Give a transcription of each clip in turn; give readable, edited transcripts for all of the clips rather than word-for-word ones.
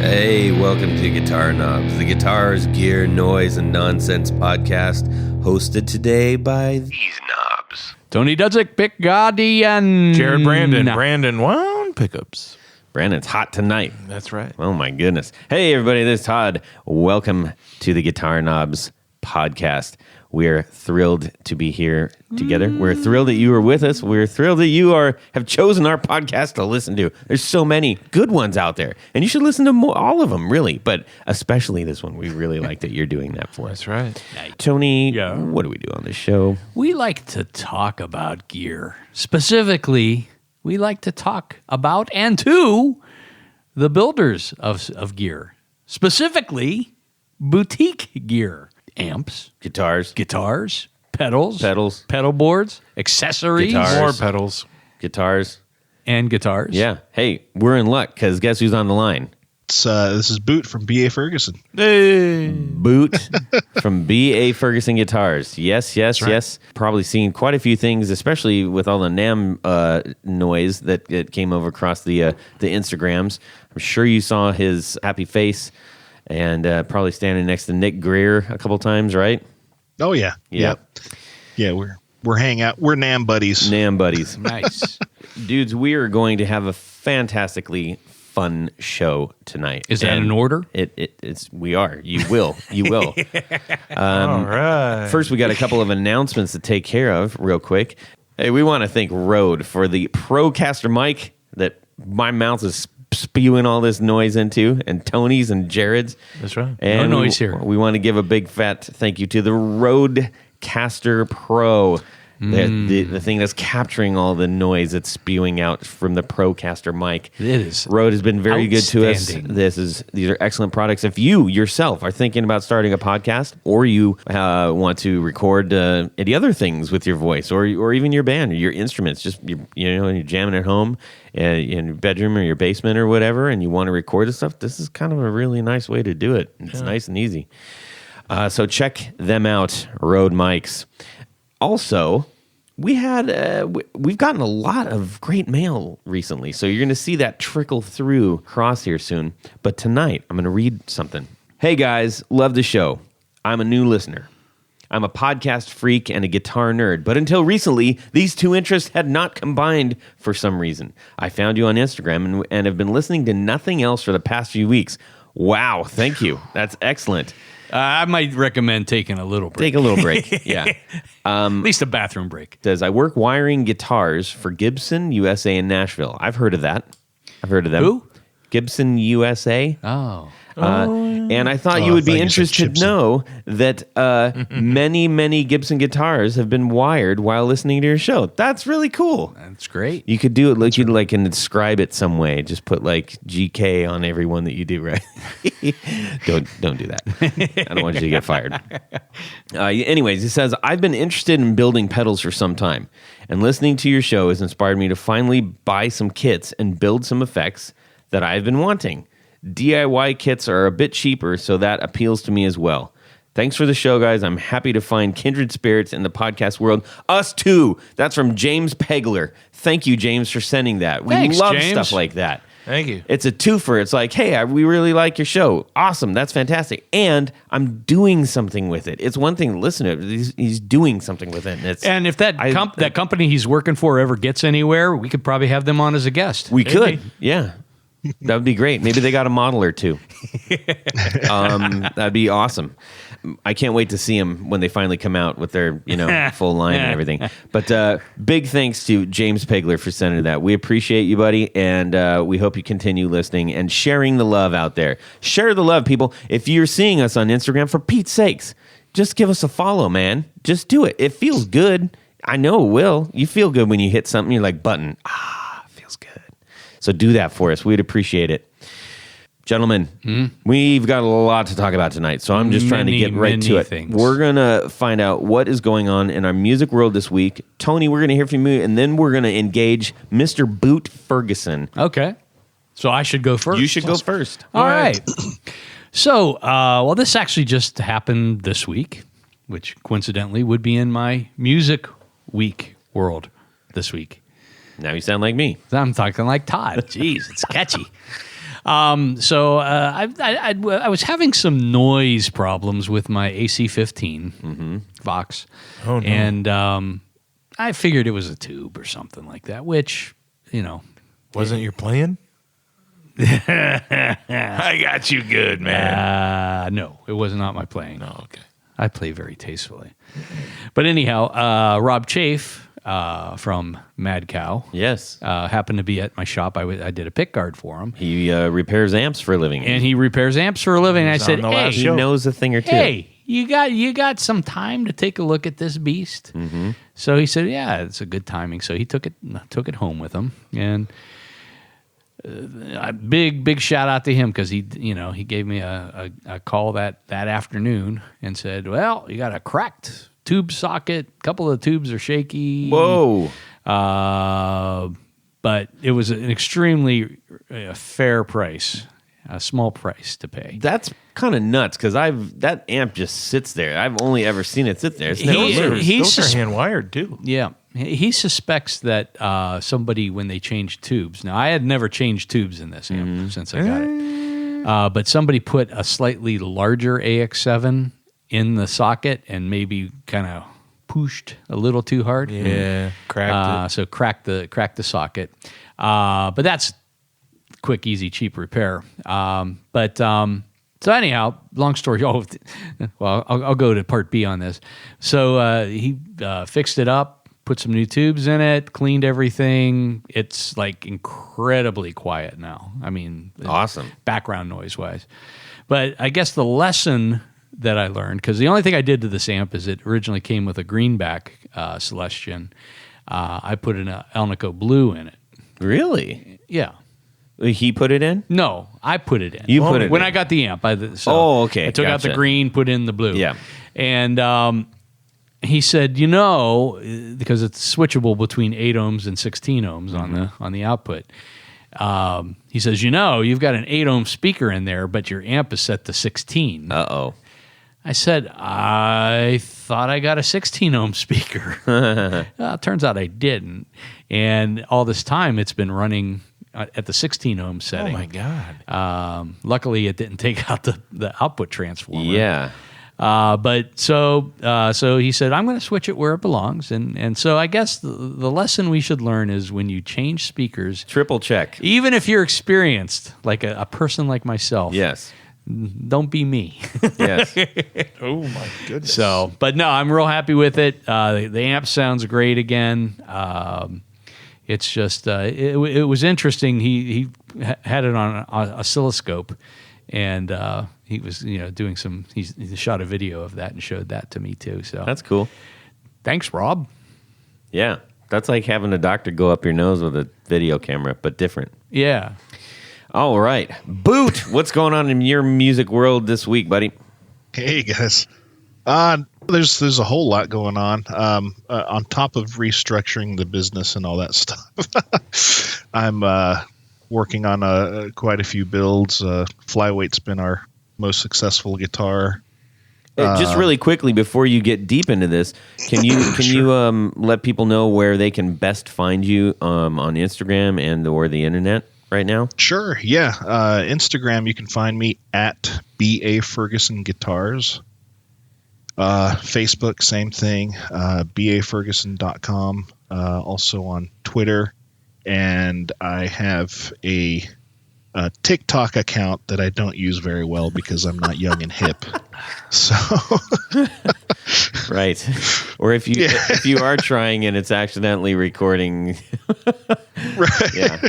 Hey, welcome to Guitar Knobs, the guitars, gear, noise, and nonsense podcast, hosted today by these knobs. Tony Dudzik, pick Guardian. Jared Brandon Wound Pickups. Brandon's hot tonight. That's right. Oh my goodness. Hey everybody, this is Todd. Welcome to the Guitar Knobs podcast. We're thrilled to be here together. We're thrilled that you are with us. We're thrilled that you have chosen our podcast to listen to. There's so many good ones out there, and you should listen to all of them, really, but especially this one. We really like that you're doing that for us. That's right. Tony, what do we do on this show? We like to talk about gear. Specifically, we like to talk about and to the builders of gear. Specifically, boutique gear. Amps, Guitars, pedals, pedal boards, accessories, Guitars. More pedals. guitars. and guitars. Yeah. Hey, we're in luck because guess who's on the line? This is Boot from BA Ferguson. Boot from BA Ferguson Guitars. Yes. Probably seen quite a few things, especially with all the NAMM noise that came over across the Instagrams. I'm sure you saw his happy face and probably standing next to Nick Greer a couple times, right? Oh yeah. Yep. Yeah, we're hanging out. We're NAMM buddies. NAMM buddies. Nice. Dudes, we are going to have a fantastically fun show tonight. Is that in order? It's we are. You will. All right. First, we got a couple of announcements to take care of real quick. Hey, we want to thank Rode for the Procaster mic that my mouth is spewing all this noise into, and Tony's and Jared's. That's right. And No noise here. We want to give a big fat thank you to the Rodecaster Pro. The thing that's capturing all the noise that's spewing out from the Procaster mic. It is Rode has been very good to us. outstanding. These are excellent products. If you yourself are thinking about starting a podcast, or you want to record any other things with your voice, or even your band or your instruments, just you're jamming at home in your bedroom or your basement or whatever, and you want to record this stuff, this is kind of a really nice way to do it. It's nice and easy. So check them out, Rode mics. Also, we've gotten a lot of great mail recently, so you're going to see that trickle through across here soon. But tonight, I'm going to read something. Hey guys, love the show. I'm a new listener. I'm a podcast freak and a guitar nerd, but until recently, these two interests had not combined for some reason. I found you on Instagram and have been listening to nothing else for the past few weeks. Wow, thank you. That's excellent. I might recommend taking a little break. Take a little break, yeah. At least a bathroom break. Says, I work wiring guitars for Gibson USA in Nashville. I've heard of that. I've heard of them. Who? Gibson USA. Oh. And I thought you I would be thought you said interested to Chipson. know that many Gibson guitars have been wired while listening to your show. That's really cool. That's great. You could do it like you'd can describe it some way. Just put like GK on every one that you do, right? Don't do that. I don't want you to get fired. Anyways, he says, I've been interested in building pedals for some time, and listening to your show has inspired me to finally buy some kits and build some effects that I've been wanting. DIY kits are a bit cheaper, so that appeals to me as well. Thanks for the show, guys. I'm happy to find kindred spirits in the podcast world. Us too. That's from James Pegler. Thank you, James, for sending that. We Thanks, love James. stuff like that. Thank you. It's a twofer. It's like, hey, we really like your show. Awesome. That's fantastic. And I'm doing something with it. It's one thing to listen to it. He's doing something with it. And And if that company he's working for ever gets anywhere, we could probably have them on as a guest. we could. Yeah. That would be great. Maybe they got a model or two. That'd be awesome. I can't wait to see them when they finally come out with their, full line and everything. But big thanks to James Pegler for sending that. We appreciate you, buddy, and we hope you continue listening and sharing the love out there. Share the love, people. If you're seeing us on Instagram, for Pete's sakes, just give us a follow, man. Just do it. It feels good. I know it will. You feel good when you hit something. You're like, button. Feels good. So do that for us. We'd appreciate it. Gentlemen, we've got a lot to talk about tonight, so I'm just trying to get right to it. Things. We're going to find out what is going on in our music world this week. Tony, we're going to hear from you, and then we're going to engage Mr. Boot Ferguson. Okay. So I should go first. You should go first. All right. So, this actually just happened this week, which coincidentally would be in my music week world this week. Now you sound like me. I'm talking like Todd. Jeez, it's catchy. I was having some noise problems with my AC-15 Vox. Oh, no. And I figured it was a tube or something like that, which, Wasn't your plan? I got you good, man. no, it was not my playing. Oh, okay. I play very tastefully. But anyhow, Rob Chafe from Mad Cow Yes. happened to be at my shop. I did a pick guard for him. He repairs amps for a living. And he repairs amps for a living. I said, on the last he hey, knows a thing or two. hey, you got some time to take a look at this beast? Mm-hmm. So he said, yeah, it's a good timing. So he took it home with him, and a big shout out to him because he gave me a call that afternoon and said, well, you got a cracked tube socket, a couple of tubes are shaky. Whoa. But it was an extremely fair price. A small price to pay. That's kind of nuts because that amp just sits there. I've only ever seen it sit there. It's never moved. Those are hand wired too. Yeah. He suspects that somebody, when they change tubes, now I had never changed tubes in this amp since I got it, but somebody put a slightly larger AX7 in the socket and maybe kind of pushed a little too hard. Yeah, cracked it. So cracked the socket. But that's quick, easy, cheap repair. So anyhow, long story. Well, I'll go to part B on this. So he fixed it up, put some new tubes in it, cleaned everything. It's like incredibly quiet now. I mean, Awesome. background noise wise. But I guess the lesson that I learned, because the only thing I did to this amp is it originally came with a greenback Celestion. I put an Alnico Blue in it. Really? Yeah. He put it in? No, I put it in. You put it when in. I got the amp. Okay. I took out the Gotcha. green, put in the blue. Yeah. And he said, because it's switchable between 8 ohms and 16 ohms on the output. He says, you've got an 8 ohm speaker in there, but your amp is set to 16. Uh-oh. I said, I thought I got a 16 ohm speaker. Turns out I didn't. And all this time it's been running at the 16 ohm setting. Oh my God. Luckily it didn't take out the output transformer. Yeah. But so he said, I'm going to switch it where it belongs. And so I guess the lesson we should learn is when you change speakers, Triple check. even if you're experienced, like a person like myself, Yes. don't be me. Yes. Oh my goodness. So, but no, I'm real happy with it. The amp sounds great again. It's just, it was interesting. He had it on an oscilloscope, and he was, doing he shot a video of that and showed that to me too. So That's cool. thanks, Rob. Yeah. That's like having a doctor go up your nose with a video camera, but different. Yeah. All right. Boot, what's going on in your music world this week, buddy? Hey guys, there's a whole lot going on. On top of restructuring the business and all that stuff, I'm working on quite a few builds. Flyweight's been our most successful guitar. Just really quickly before you get deep into this, can you let people know where they can best find you on Instagram and or the internet right now? Sure, yeah. Instagram, you can find me at BA Ferguson Guitars. Facebook, same thing, baferguson.com. Also on Twitter. And I have a TikTok account that I don't use very well because I'm not young and hip. So, right. Or if you are trying and it's accidentally recording. right. Yeah.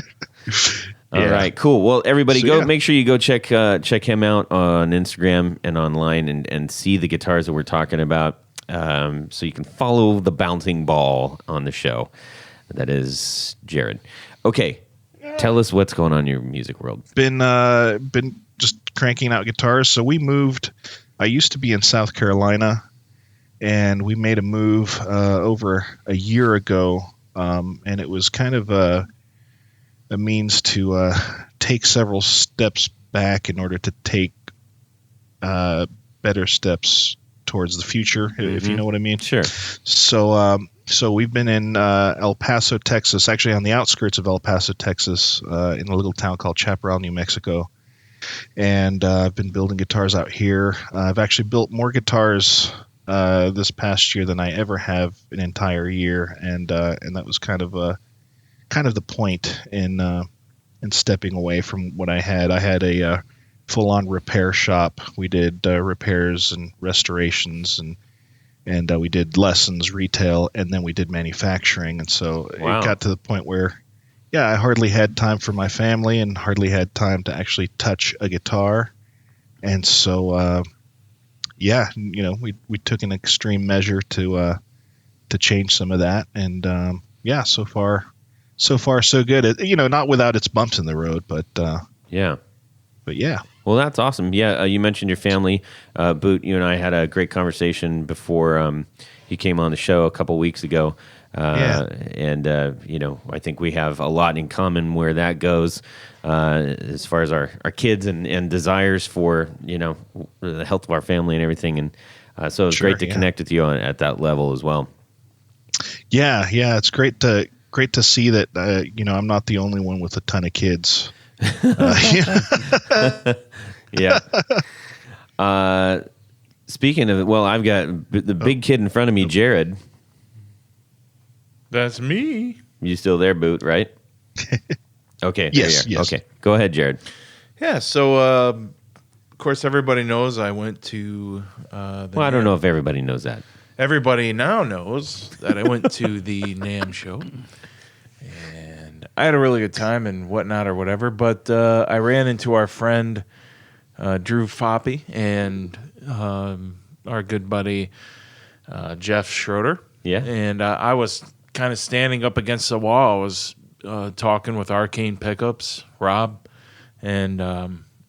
All right, cool. Well, everybody, make sure you go check him out on Instagram and online and see the guitars that we're talking about, so you can follow the bouncing ball on the show. That is Jared. Okay, tell us what's going on in your music world. Been just cranking out guitars. So we moved. I used to be in South Carolina, and we made a move over a year ago, and it was kind of a means to take several steps back in order to take better steps towards the future, if you know what I mean. Sure. So So we've been in El Paso, Texas, actually on the outskirts of El Paso, Texas, in a little town called Chaparral, New Mexico. And I've been building guitars out here. I've actually built more guitars this past year than I ever have an entire year, and that was kind of the point in stepping away from what I had. I had a full-on repair shop. We did repairs and restorations, and we did lessons, retail, and then we did manufacturing. And so Wow. It got to the point where, I hardly had time for my family and hardly had time to actually touch a guitar. And so, we took an extreme measure to change some of that. And so far so good. Not without its bumps in the road, but Yeah. yeah. Well, that's awesome. Yeah, you mentioned your family. Boot, you and I had a great conversation before you came on the show a couple weeks ago. And, I think we have a lot in common where that goes as far as our kids and desires for, the health of our family and everything. And so it's great to connect with you at that level as well. Yeah. It's great to see that, I'm not the only one with a ton of kids. Yeah. Speaking of it, well, I've got the big kid in front of me, Jared. That's me. You still there, Boot, right? Okay. Yes, there you are. yes. Okay. Go ahead, Jared. Yeah. So, of course, everybody knows I went to. Well, I don't know if everybody knows that. Everybody now knows that I went to the NAMM show, and I had a really good time and whatnot or whatever. But I ran into our friend Drew Foppy and our good buddy Jeff Schroeder. Yeah. And I was kind of standing up against the wall. I was talking with Arcane Pickups, Rob, and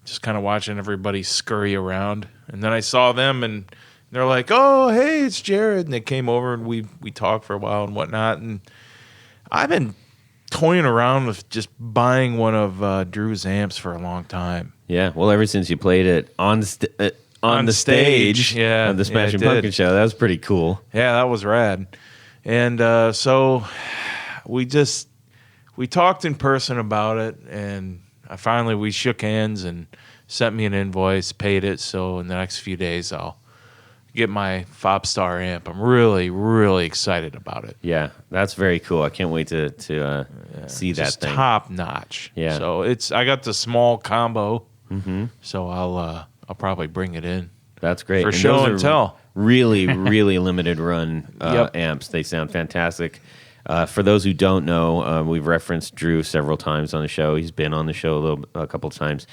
just kind of watching everybody scurry around. And then I saw them, and they're like, "Oh, hey, it's Jared." And they came over, and we talked for a while and whatnot. And I've been toying around with just buying one of Drew's amps for a long time. Yeah. Well, ever since you played it on the stage, yeah, of the Smashing I did. Pumpkin show, that was pretty cool. Yeah, that was rad. And so we talked in person about it, and we shook hands and sent me an invoice, paid it. So in the next few days, I'll get my Fopstar amp. I'm really, really excited about it. Yeah, that's very cool. I can't wait to see that Just thing. top notch. Yeah. So I got the small combo. Mm-hmm. So I'll probably bring it in. That's great. For And show those and are tell. Really, really limited run Yep. amps. They sound fantastic. For those who don't know, we've referenced Drew several times on the show. He's been on the show a couple of times.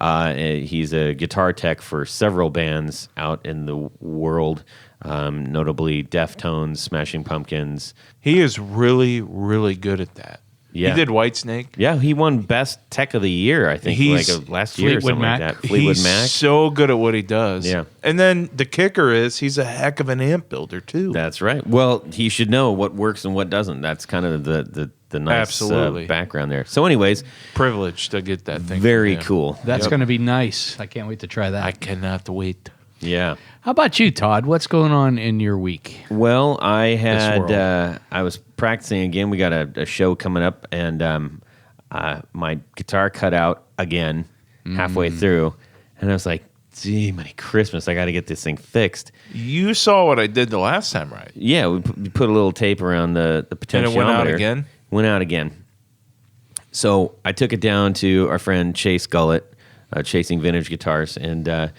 He's a guitar tech for several bands out in the world, notably Deftones, Smashing Pumpkins. He is really, really good at that. Yeah. He did Whitesnake. Yeah, he won Best Tech of the Year, I think, He's last year or Fleetwood something Mac. like that. Fleetwood He's Mac. so good at what he does. Yeah. And then the kicker is he's a heck of an amp builder, too. That's right. Well, he should know what works and what doesn't. That's kind of the nice Absolutely. background there. So anyways, Privileged to get that thing. very from him. cool. That's Yep. going to be nice. I can't wait to try that. I cannot wait. Yeah. How about you, Todd? What's going on in your week? Well, I world. had I was practicing again. We got a show coming up, and my guitar cut out again halfway through, and I was like, "Gee, my Christmas! I got to get this thing fixed." You saw what I did the last time, right? Yeah, we put a little tape around the potentiometer. And it went out again? Went out again. So I took it down to our friend Chase Gullett, Chasing Vintage Guitars, and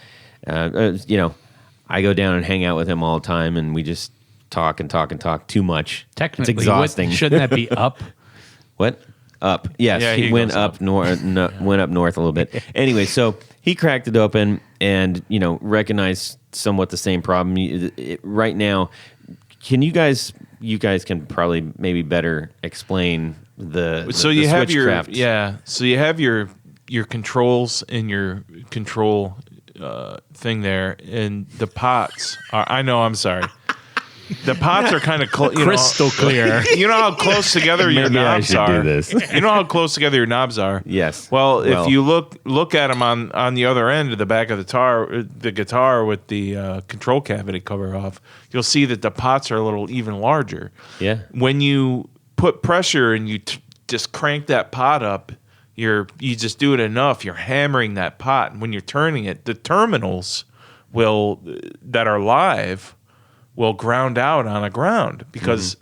I go down and hang out with him all the time, and we just talk and talk and talk too much. Technically, it's exhausting. shouldn't that be up? What? Up. Yes, Yeah, he he went goes up up. north. Went up north a little bit. Anyway, so he cracked it open and recognized somewhat the same problem. Right now, can you guys can probably maybe better explain the So the you have your switchcraft. So you have your controls in your control thing there, and the pots are. I know. I'm sorry. The pots are kind of Crystal clear. You know how close together your Maybe I knobs should are. do this. You know how close together your knobs are. Yes. Well, if you look at them on the other end of the back of the guitar with the control cavity cover off, you'll see that the pots are a little even larger. Yeah. When you put pressure and you just crank that pot up, you just do it enough. You're hammering that pot, and when you're turning it, the terminals that are live will ground out on a ground because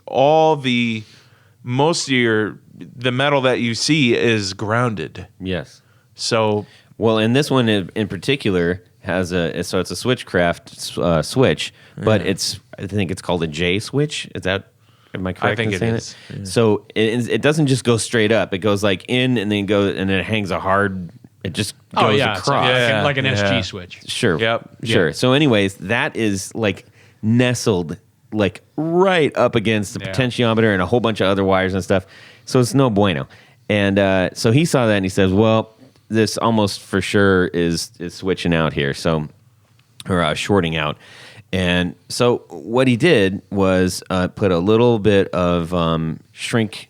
most of the metal that you see is grounded. Yes. So, well, and this one in particular has it's a Switchcraft switch, but I think it's called a J switch. Am I correct? I think in it saying is. Yeah. So it doesn't just go straight up. It goes like in and then it hangs a hard. It just goes across. Like an SG switch. Sure. Yep. Sure. Yep. So, anyways, that is like nestled like right up against the potentiometer and a whole bunch of other wires and stuff. So it's no bueno. And so he saw that and he says, "Well, this almost for sure is switching out here." So, or shorting out. And so what he did was put a little bit of shrink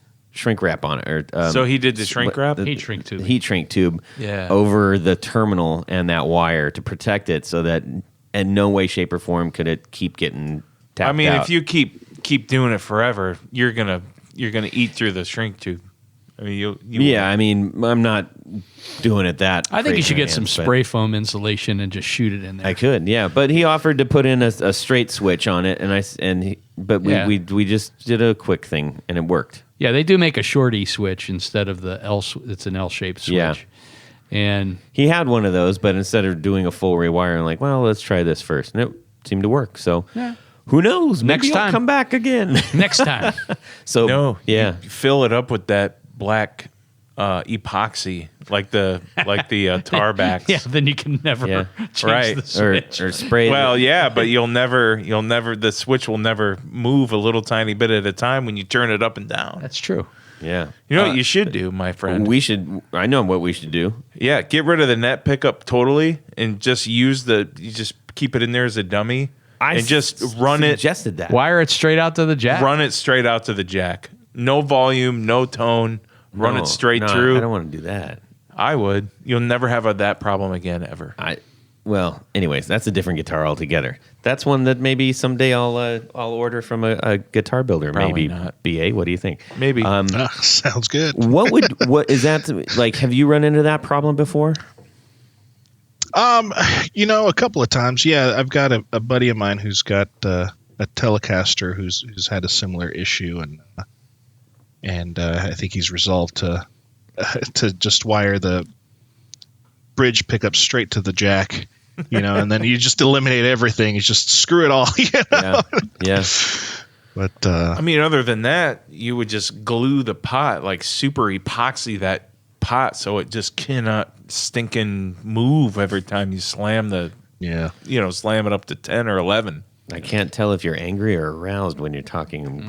wrap on it. So he did the shrink wrap? Heat shrink tube. Heat shrink tube over the terminal and that wire to protect it so that in no way, shape, or form could it keep getting tapped out. I mean, if you keep doing it forever, you're gonna eat through the shrink tube. I mean, I mean, I'm not doing it that. I think you should get crazy some hands, but spray foam insulation and just shoot it in there. I could, yeah, but he offered to put in a straight switch on it, we just did a quick thing and it worked. Yeah, they do make a shorty switch instead of the L. It's an L-shaped switch. Yeah. And He had one of those, but instead of doing a full rewiring, like, well, let's try this first, and it seemed to work. So, who knows? Maybe Next he'll time. come back again. next time. So, you fill it up with that black epoxy, like the tar backs. Yeah, then you can never change the switch. or spray. Well, but you'll never. The switch will never move a little tiny bit at a time when you turn it up and down. That's true. Yeah. You know what you should do, my friend? I know what we should do. Yeah, get rid of the net pickup totally and just you just keep it in there as a dummy and just run it. Suggested that. Wire it straight out to the jack. Run it straight out to the jack. No volume, no tone. Run it straight through. I don't want to do that. I would. You'll never have that problem again, ever. Well, anyways, that's a different guitar altogether. That's one that maybe someday I'll order from a guitar builder. Probably maybe not. BA. What do you think? Maybe. Sounds good. What is that like? Have you run into that problem before? A couple of times. Yeah, I've got a buddy of mine who's got a Telecaster who's had a similar issue, and I think he's resolved to just wire the bridge pickup straight to the jack, and then you just eliminate everything. You just screw it all. Yeah. But I mean, other than that, you would just glue the pot, like super epoxy that pot, so it just cannot stinking move every time you slam slam it up to 10 or 11. I can't tell if you're angry or aroused when you're talking.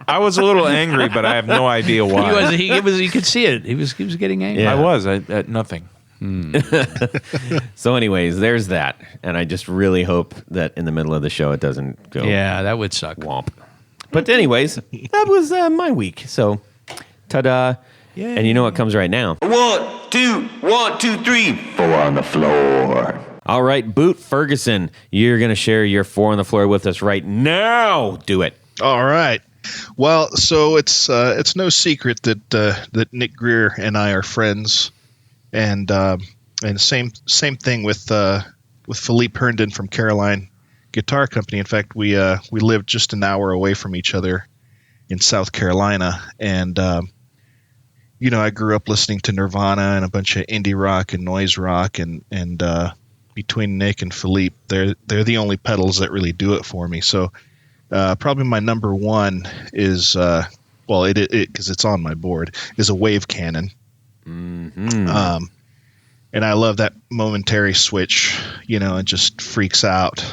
I was a little angry, but I have no idea why. You could see it. He was getting angry. Yeah. I was at nothing. So, anyways, there's that, and I just really hope that in the middle of the show it doesn't go. Yeah, that would suck. Womp. But anyways, that was my week. So, ta-da! Yay. And you know what comes right now? 1, 2, 1, 2, 3. 4 on the floor. All right, Boot Ferguson, you're going to share your 4 on the floor with us right now. Do it. all right. Well, so it's no secret that Nick Greer and I are friends, and same thing with Philippe Herndon from Caroline Guitar Company. In fact, we lived just an hour away from each other in South Carolina, and I grew up listening to Nirvana and a bunch of indie rock and noise rock, and between Nick and Philippe, they're the only pedals that really do it for me. So probably my number one is because it's on my board, is a Wave Cannon. Mm-hmm. And I love that momentary switch, it just freaks out.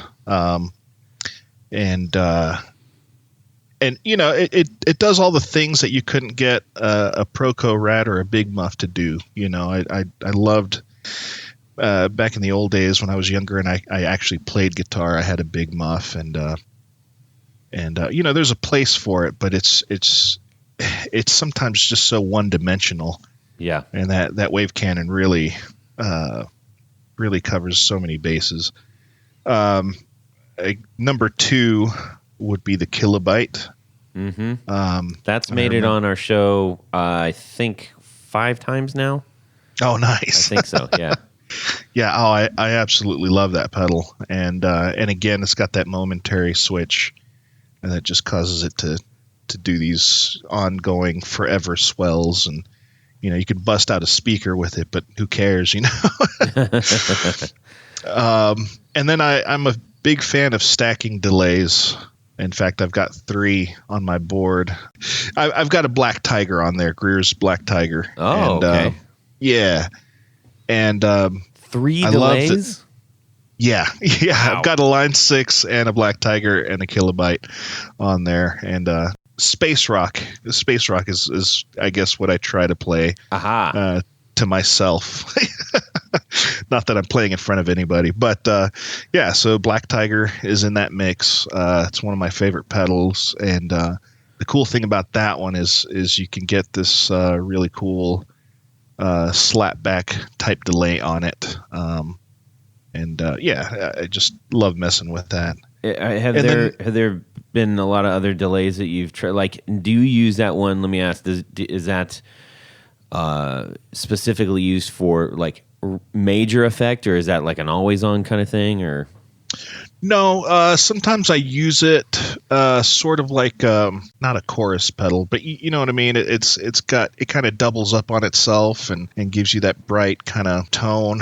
It does all the things that you couldn't get a Proco Rat or a Big Muff to do. I loved back in the old days when I was younger and I actually played guitar, I had a big muff, and there's a place for it, but it's sometimes just so one dimensional. Yeah. And that wave cannon really covers so many bases. Number 2 would be the Kilobyte. Mm-hmm. That's made it on our show, I think 5 times now. Oh, nice. I think so. Yeah. Yeah. Oh, I absolutely love that pedal. And again, it's got that momentary switch, and that just causes it to do these ongoing forever swells. And, you can bust out a speaker with it, but who cares, And then I'm a big fan of stacking delays. In fact, I've got 3 on my board. I've got a Black Tiger on there, Greer's Black Tiger. Oh, and, okay. Yeah. And 3 I delays? Yeah. Wow. I've got a Line 6 and a Black Tiger and a Kilobyte on there. And Space Rock. Space Rock is I guess, what I try to play to myself. Not that I'm playing in front of anybody, but so Black Tiger is in that mix. It's one of my favorite pedals, and the cool thing about that one is you can get this really cool slapback type delay on it. I just love messing with that. Have there been a lot of other delays that you've tried? Like, do you use that one? Let me ask: is that specifically used for like major effect, or is that like an always on kind of thing? Or no, sometimes I use it sort of like not a chorus pedal, but you know what I mean. It kind of doubles up on itself and gives you that bright kind of tone.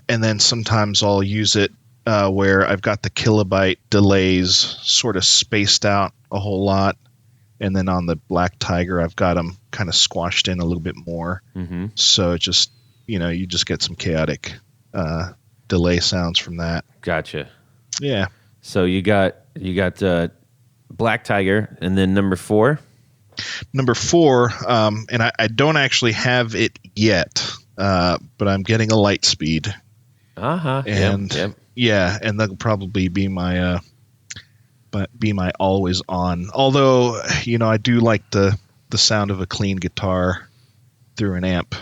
And then sometimes I'll use it where I've got the Kilobyte delays sort of spaced out a whole lot, and then on the Black Tiger I've got them kind of squashed in a little bit more. Mm-hmm. So it just you just get some chaotic delay sounds from that. Gotcha. Yeah. So you got Black Tiger, and then number 4. Number 4, and I don't actually have it yet, but I'm getting a Lightspeed. And yep. Yeah, and that'll probably be my always on. Although I do like the sound of a clean guitar through an amp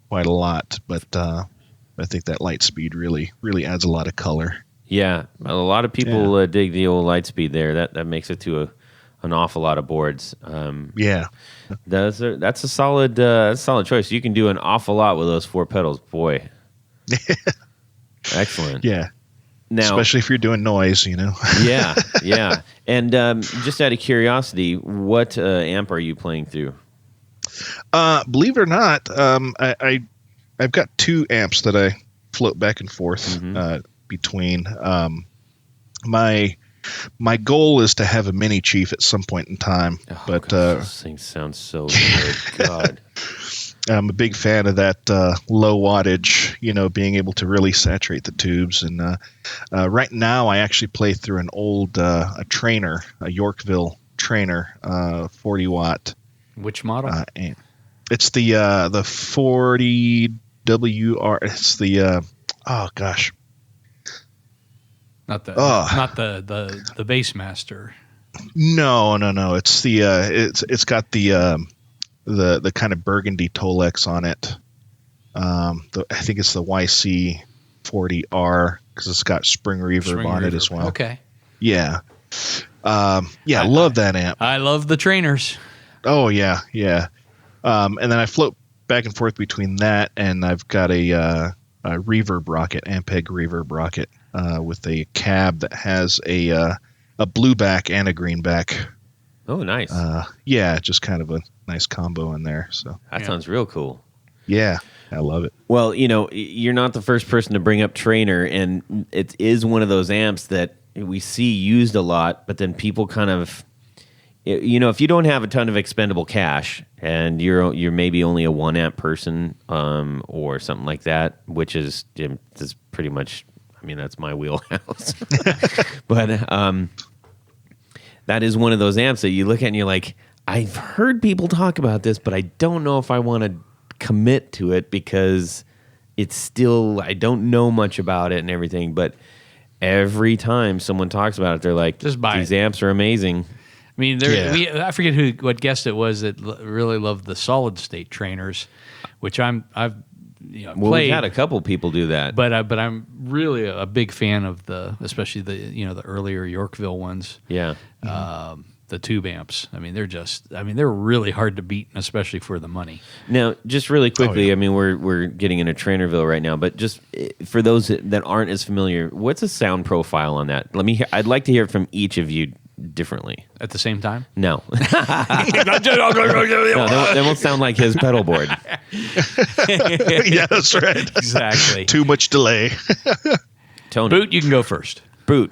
quite a lot, but I think that Lightspeed really adds a lot of color. Yeah, a lot of people dig the old Lightspeed there. That makes it to an awful lot of boards. That's a solid choice. You can do an awful lot with those 4 pedals, boy. Excellent. Yeah. Now, especially if you're doing noise, Yeah. And just out of curiosity, what amp are you playing through? Believe it or not, I've got 2 amps that I float back and forth between. My goal is to have a Mini Chief at some point in time, but gosh, this thing sounds so good. God. I'm a big fan of that low wattage, being able to really saturate the tubes. And right now, I actually play through an old a Traynor, a Yorkville Traynor, 40 watt. Which model? It's the 40 WR. It's the oh gosh, not the Bassmaster. No. It's the it's got the kind of burgundy Tolex on it. I think it's the YC40R because it's got spring reverb on it as well. Okay. Yeah. I love that amp. I love the Traynors. Oh yeah. And then I float back and forth between that, and I've got a reverb rocket, Ampeg reverb rocket, with a cab that has a blue back and a green back. Oh, nice. Just kind of a nice combo in there. So that sounds real cool. Yeah, I love it. Well, you're not the first person to bring up Traynor, and it is one of those amps that we see used a lot, but then people kind of, if you don't have a ton of expendable cash and you're maybe only a 1 amp person or something like that, which is pretty much, that's my wheelhouse. But that is one of those amps that you look at and you're like, I've heard people talk about this, but I don't know if I want to commit to it because it's still, I don't know much about it and everything, but every time someone talks about it, they're like, Just buy these it. amps are amazing. I mean, I forget what guest it was that really loved the solid state Traynors, which I've Well, played. we've had a couple people do that. But I'm really a big fan of especially the earlier Yorkville ones. Yeah. The tube amps. I mean, they're really hard to beat, especially for the money. Now, just really quickly, I mean, we're getting into Trainorville right now, but just for those that aren't as familiar, what's a sound profile on that? I'd like to hear it from each of you differently. At the same time? No. No, that won't sound like his pedal board. Yeah, that's right. Exactly. Too much delay. Tony. Boot, you can go first. Boot.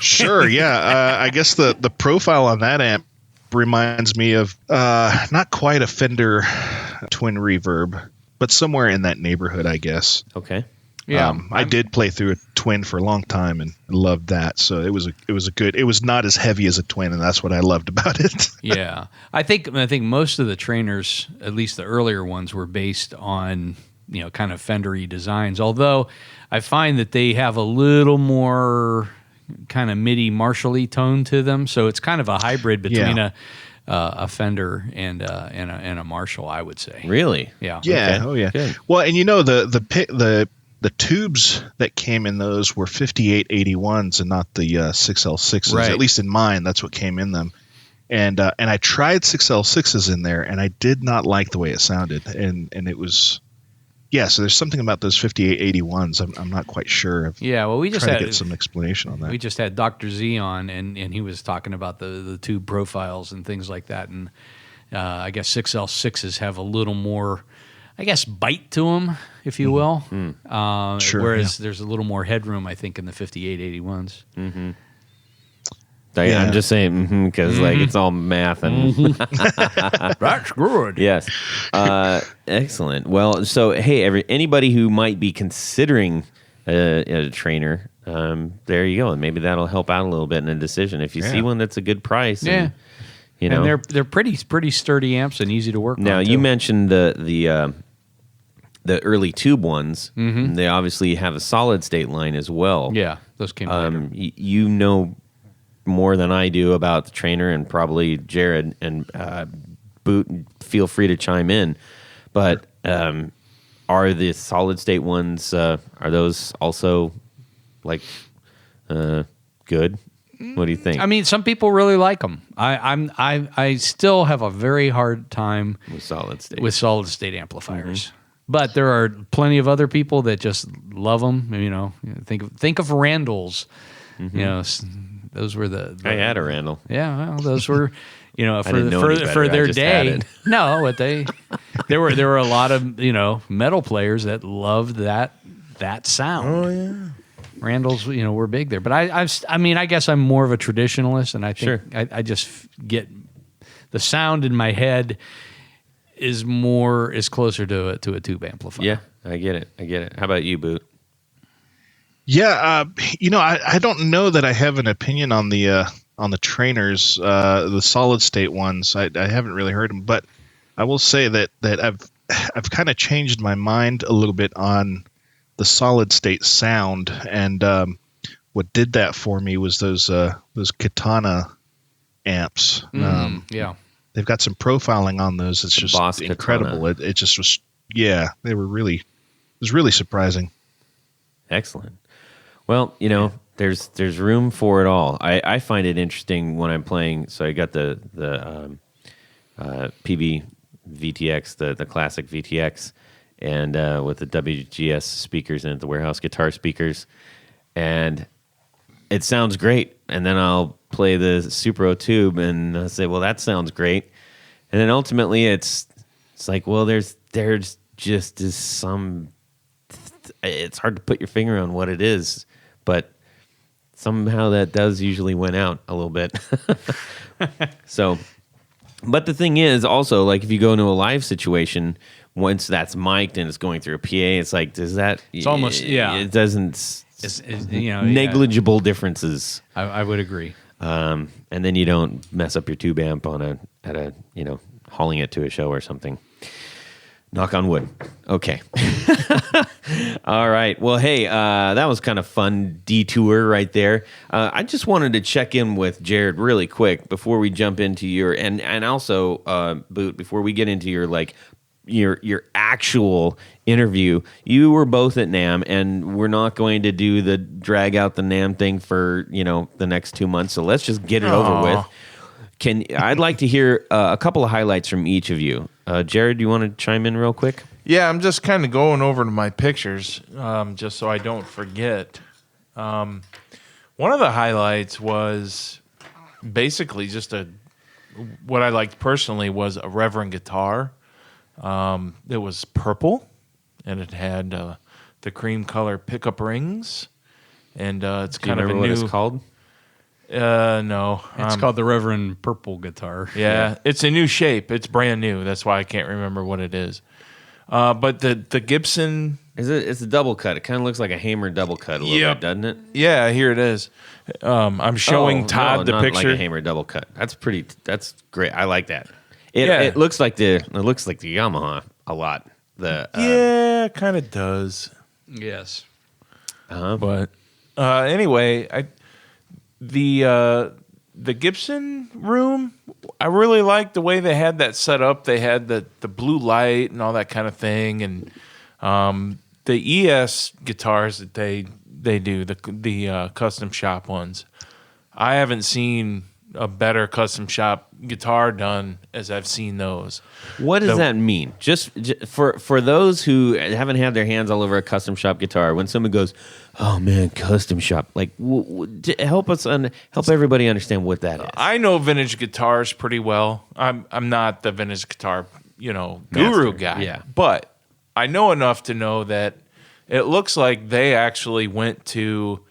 Sure, yeah. I guess the profile on that amp reminds me of not quite a Fender twin reverb, but somewhere in that neighborhood, I guess. Okay. Yeah. I did play through a twin for a long time and loved that. So it was it was not as heavy as a twin, and that's what I loved about it. Yeah. I think most of the Traynors, at least the earlier ones, were based on, kind of Fender-y designs. Although I find that they have a little more kind of MIDI Marshall-y tone to them. So it's kind of a hybrid between a Fender and a Marshall, I would say. Really? Yeah. Yeah. Okay. Oh yeah. Good. Well, and the tubes that came in those were 5881s and not the 6L6s. Right. At least in mine, that's what came in them. And I tried 6L6s in there, and I did not like the way it sounded. And it was, so there's something about those 5881s. I'm not quite sure. Well, we just trying had to get some explanation on that. We just had Dr. Z on, and he was talking about the tube profiles and things like that. And I guess 6L6s have a little more, I guess, bite to them, if you will. Sure, whereas there's a little more headroom, I think, in the 5881s. I'm Yeah. just saying because like it's all math and That's good. yes, excellent. Well, so hey, anybody who might be considering a trainer, there you go, and maybe that'll help out a little bit in a decision. If you see one that's a good price, and, and they're pretty sturdy amps and easy to work on. Now you too. mentioned the early tube ones. They obviously have a solid state line as well. Yeah, those came later. You know more than I do about the Traynor, and probably Jared and Boot. Feel free to chime in, but are the solid state ones? Are those also like good? What do you think? I mean, some people really like them. I still have a very hard time with solid state. with solid state amplifiers. But there are plenty of other people that just love them. Think of Randall's. Those were the I had a Randall. Yeah, well, those were for didn't know any better. for I their just had day. it. No, but there were a lot of metal players that loved that sound. Oh yeah. Randall's, were big there, but I guess I'm more of a traditionalist, and I think I just get the sound in my head is closer to a tube amplifier. Yeah, I get it. How about you, Boot? Yeah, I don't know that I have an opinion on the Traynors, the solid state ones. I haven't really heard them, but I will say that I've kind of changed my mind a little bit on the solid state sound, and what did that for me was those Katana amps. They've got some profiling on those. It's just Boss incredible. It just was, they were it was really surprising. Excellent. Well, there's room for it all. I find it interesting when I'm playing. So I got the PB VTX, the classic VTX, and with the WGS speakers in it, the warehouse guitar speakers, and it sounds great. And then I'll play the Super O tube, and I'll say, well, that sounds great. And then ultimately, it's like, well, there's just is some. It's hard to put your finger on what it is, but somehow that does usually win out a little bit. So, but the thing is also, like, if you go into a live situation, once that's mic'd and it's going through a PA, it's like, does that? It's almost It doesn't. It's Negligible differences. I would agree. And then you don't mess up your tube amp hauling it to a show or something. Knock on wood. Okay. All right. Well, hey, that was kind of fun detour right there. I just wanted to check in with Jared really quick before we jump into your and also Boot, before we get into your actual interview. You were both at NAMM, and we're not going to do the drag out the NAMM thing for the next 2 months. So let's just get it over with. I'd like to hear a couple of highlights from each of you. Jared, do you want to chime in real quick? Yeah, I'm just kind of going over to my pictures just so I don't forget. One of the highlights was basically just what I liked personally was a Reverend guitar. It was purple, and it had the cream color pickup rings, and it's kind of a new. What it's called? No, It's called the Reverend Purple Guitar. Yeah, it's a new shape. It's brand new. That's why I can't remember what it is. But the Gibson, It's a double cut. It kind of looks like a Hamer double cut a little bit, doesn't it? yeah, here it is. I'm showing Todd the not picture. like a Hamer double cut. That's great. I like that. It looks like the Yamaha a lot. Yeah, kind of does. Yes. But anyway, the Gibson room, I really liked the way they had that set up. They had the blue light and all that kind of thing, and the ES guitars that they do, the custom shop ones. I haven't seen a better custom shop guitar done as I've seen those. What does that mean? Just for those who haven't had their hands all over a custom shop guitar, when someone goes, "Oh man, custom shop," like help everybody understand what that is. I know vintage guitars pretty well. I'm not the vintage guitar, guru guy. Yeah. But I know enough to know that it looks like they actually went to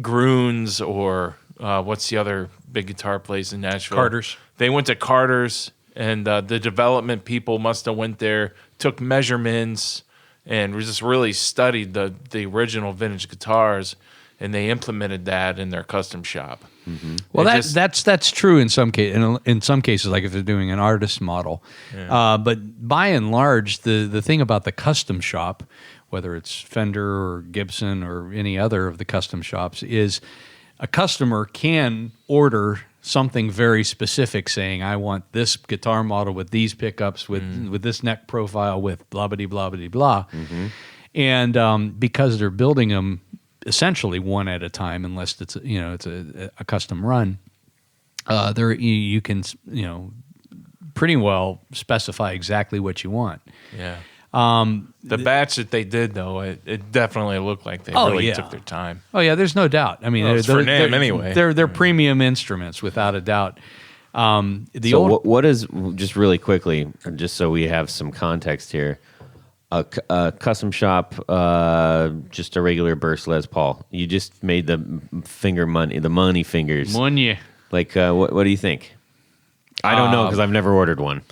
Groons or what's the other big guitar place in Nashville? Carter's. They went to Carter's, and the development people must have went there, took measurements, and just really studied the original vintage guitars, and they implemented that in their custom shop. Mm-hmm. Well, that's true in some cases, like if they're doing an artist model. Yeah. But by and large, the thing about the custom shop, whether it's Fender or Gibson or any other of the custom shops, is a customer can order something very specific, saying, "I want this guitar model with these pickups, with this neck profile, with blah blah blah blah blah." Mm-hmm. And because they're building them essentially one at a time, unless it's a custom run, there you can pretty well specify exactly what you want. Yeah. The batch that they did, though, it definitely looked like they really took their time. Oh yeah, there's no doubt. I mean, it's for NAMM anyway. They're premium instruments without a doubt. What is, just really quickly, just so we have some context here, a custom shop, just a regular burst Les Paul. You just made the money fingers. Money. Like, what do you think? I don't know because I've never ordered one.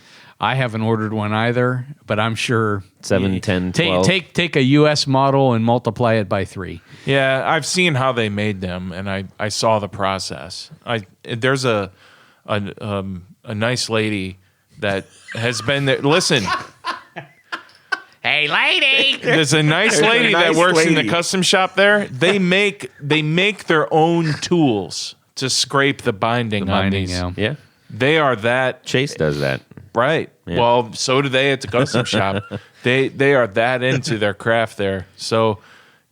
I haven't ordered one either, but I'm sure 7, 10, 12. Take a U.S. model and multiply it by 3. Yeah, I've seen how they made them, and I saw the process. There's a nice lady that has been there. Listen. Hey, lady! There's a nice lady that works in the custom shop there. They make their own tools to scrape the binding on these. Yeah. They are that. Chase does that. Right. Yeah. Well, so do they at the custom shop. They are that into their craft there. So,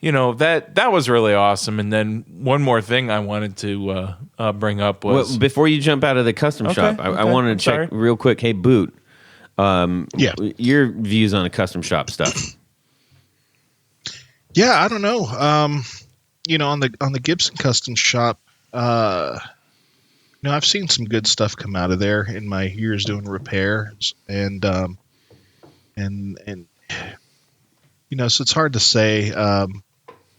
that was really awesome. And then one more thing I wanted to bring up was... Well, before you jump out of the custom shop, I wanted to check real quick. Hey, Boot. Your views on the custom shop stuff. Yeah, I don't know. On the Gibson custom shop, I've seen some good stuff come out of there in my years doing repairs, and so it's hard to say.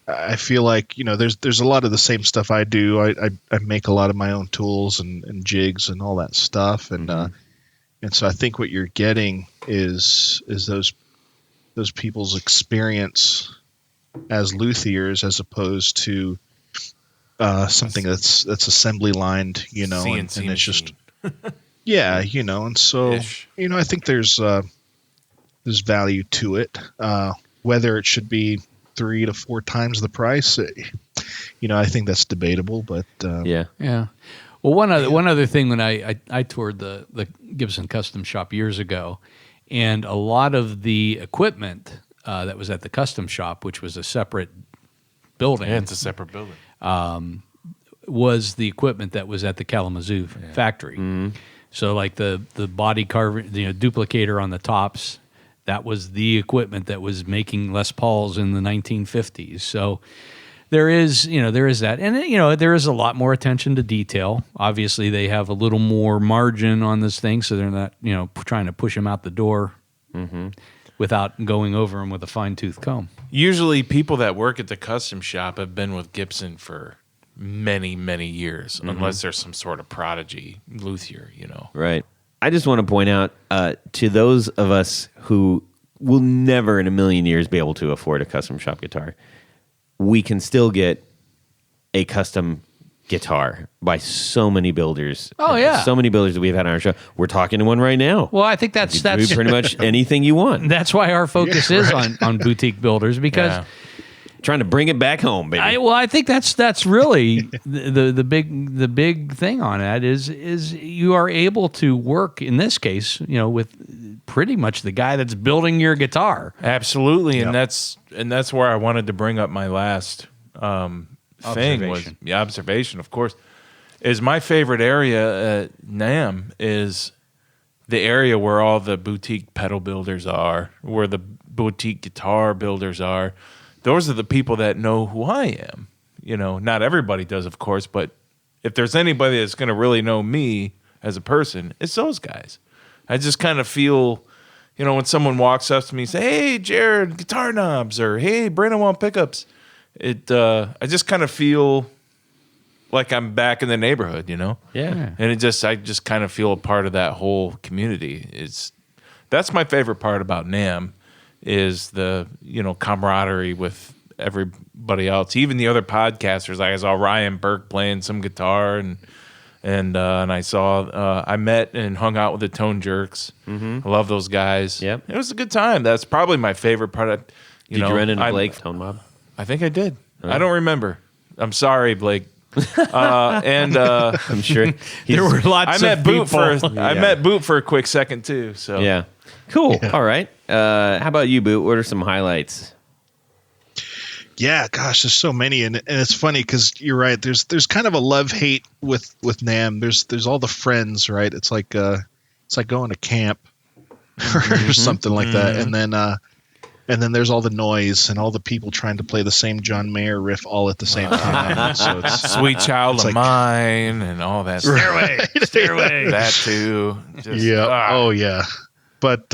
I feel like there's a lot of the same stuff I do. I make a lot of my own tools and jigs and all that stuff, and so I think what you're getting is those people's experience as luthiers as opposed to something that's assembly lined, and it's just and so I think there's value to it. Whether it should be 3 to 4 times the price, I think that's debatable. But Yeah. Well, one other thing, when I toured the Gibson Custom Shop years ago, and a lot of the equipment that was at the custom shop, which was a separate building, Yeah, it's a separate building. was the equipment that was at the Kalamazoo factory. Mm-hmm. So like the body carving, duplicator on the tops, that was the equipment that was making Les Pauls in the 1950s. So there is that. And, there is a lot more attention to detail. Obviously, they have a little more margin on this thing, so they're not, trying to push them out the door without going over them with a fine-tooth comb. Usually people that work at the custom shop have been with Gibson for many, many years, unless there's some sort of prodigy luthier, Right. I just want to point out to those of us who will never in a million years be able to afford a custom shop guitar, we can still get a custom guitar by so many builders. Oh, yeah. So many builders that we've had on our show. We're talking to one right now. Well, I think that's Do pretty much anything you want. That's why our focus is on boutique builders, because trying to bring it back home, baby. I think that's really the big thing on that is you are able to work, in this case, with pretty much the guy that's building your guitar. Absolutely, and that's where I wanted to bring up my last thing was the observation. Of course, is my favorite area at NAMM is the area where all the boutique pedal builders are, where the boutique guitar builders are. Those are the people that know who I am. Not everybody does, of course, but if there's anybody that's going to really know me as a person, it's those guys. I just kind of feel, when someone walks up to me and say, "Hey, Jared, guitar knobs," or "Hey, Brandon, want pickups," I just kind of feel like I'm back in the neighborhood, Yeah. And I just kind of feel a part of that whole community. That's my favorite part about NAMM. Is the camaraderie with everybody else, even the other podcasters. Like I saw Ryan Burke playing some guitar, and I saw I met and hung out with the Tone Jerks. Mm-hmm. I love those guys. Yep, it was a good time. That's probably my favorite part. Did you run into Blake Tone Mob? I think I did. I don't remember. I'm sorry, Blake. I'm sure there were lots of people. I met Boot for a quick second too. So yeah. Cool. Yeah. All right. How about you, Boot? What are some highlights? Yeah, gosh, there's so many, and it's funny because you're right. There's kind of a love-hate with NAMM. There's all the friends, right? It's like going to camp or something like that, and then there's all the noise and all the people trying to play the same John Mayer riff all at the same time. So it's Sweet Child of Mine and all that. Stairway, that too. Oh yeah. But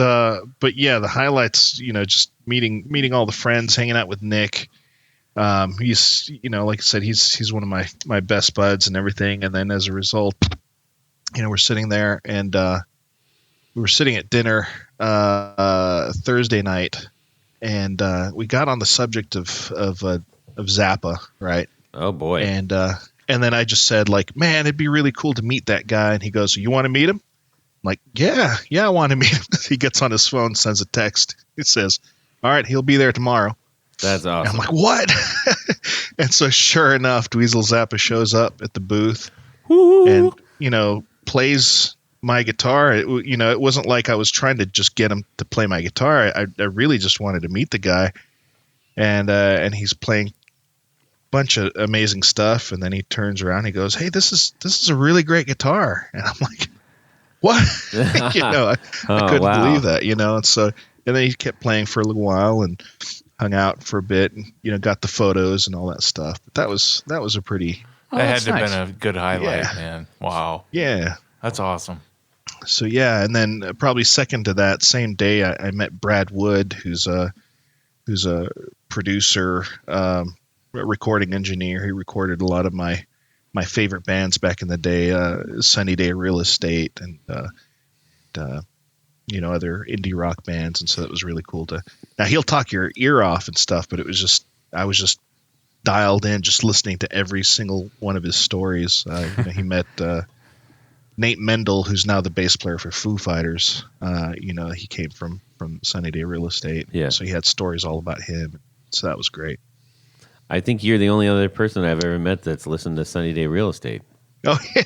yeah, the highlights, just meeting all the friends, hanging out with Nick. He's, like I said, he's one of my best buds and everything. And then as a result, we're sitting there and we were sitting at dinner Thursday night, and we got on the subject of Zappa, right? Oh boy. And then I just said, like, man, it'd be really cool to meet that guy. And he goes, "You want to meet him?" I'm like, yeah, I want to meet him. He gets on his phone, sends a text. It says, "All right, he'll be there tomorrow." That's awesome. And I'm like, what? And so sure enough, Dweezil Zappa shows up at the booth and, plays my guitar. It wasn't like I was trying to just get him to play my guitar. I really just wanted to meet the guy. And he's playing a bunch of amazing stuff. And then he turns around and he goes, "Hey, this is a really great guitar." And I'm like, what? I couldn't believe that, and then he kept playing for a little while and hung out for a bit and, got the photos and all that stuff. But that was a pretty, that had to have been a good highlight, man. Wow. Yeah. That's awesome. So yeah. And then probably second to that same day, I met Brad Wood, who's a producer, recording engineer. He recorded a lot of my favorite bands back in the day, Sunny Day Real Estate and other indie rock bands. And so that was really cool now he'll talk your ear off and stuff, but I was just dialed in, just listening to every single one of his stories. He met Nate Mendel, who's now the bass player for Foo Fighters. He came from Sunny Day Real Estate. Yeah. So he had stories all about him. So that was great. I think you're the only other person I've ever met that's listened to Sunny Day Real Estate. Oh yeah.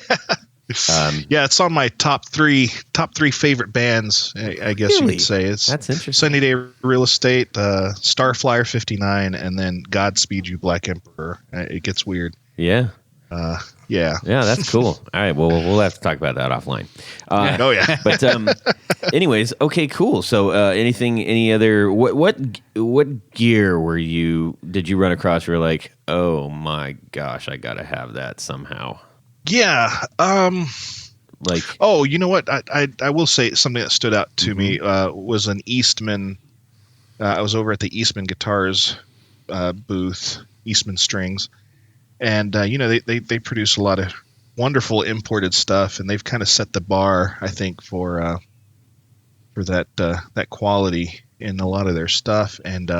Yeah, it's on my top three favorite bands. I guess you Really? would say it's That's interesting. Sunny Day Real Estate, Starflyer 59, and then Godspeed You Black Emperor. It gets weird. Yeah. Yeah. Yeah, that's cool. All right, well, we'll have to talk about that offline. Oh yeah. But anyways, okay, cool. So any other what gear did you run across where you're like, oh my gosh, I gotta have that somehow? Yeah. Like, Oh, you know what? I will say something that stood out to me was an Eastman. I was over at the Eastman Guitars booth, Eastman Strings, and they produce a lot of wonderful imported stuff, and they've kind of set the bar, I think, for that quality in a lot of their stuff. And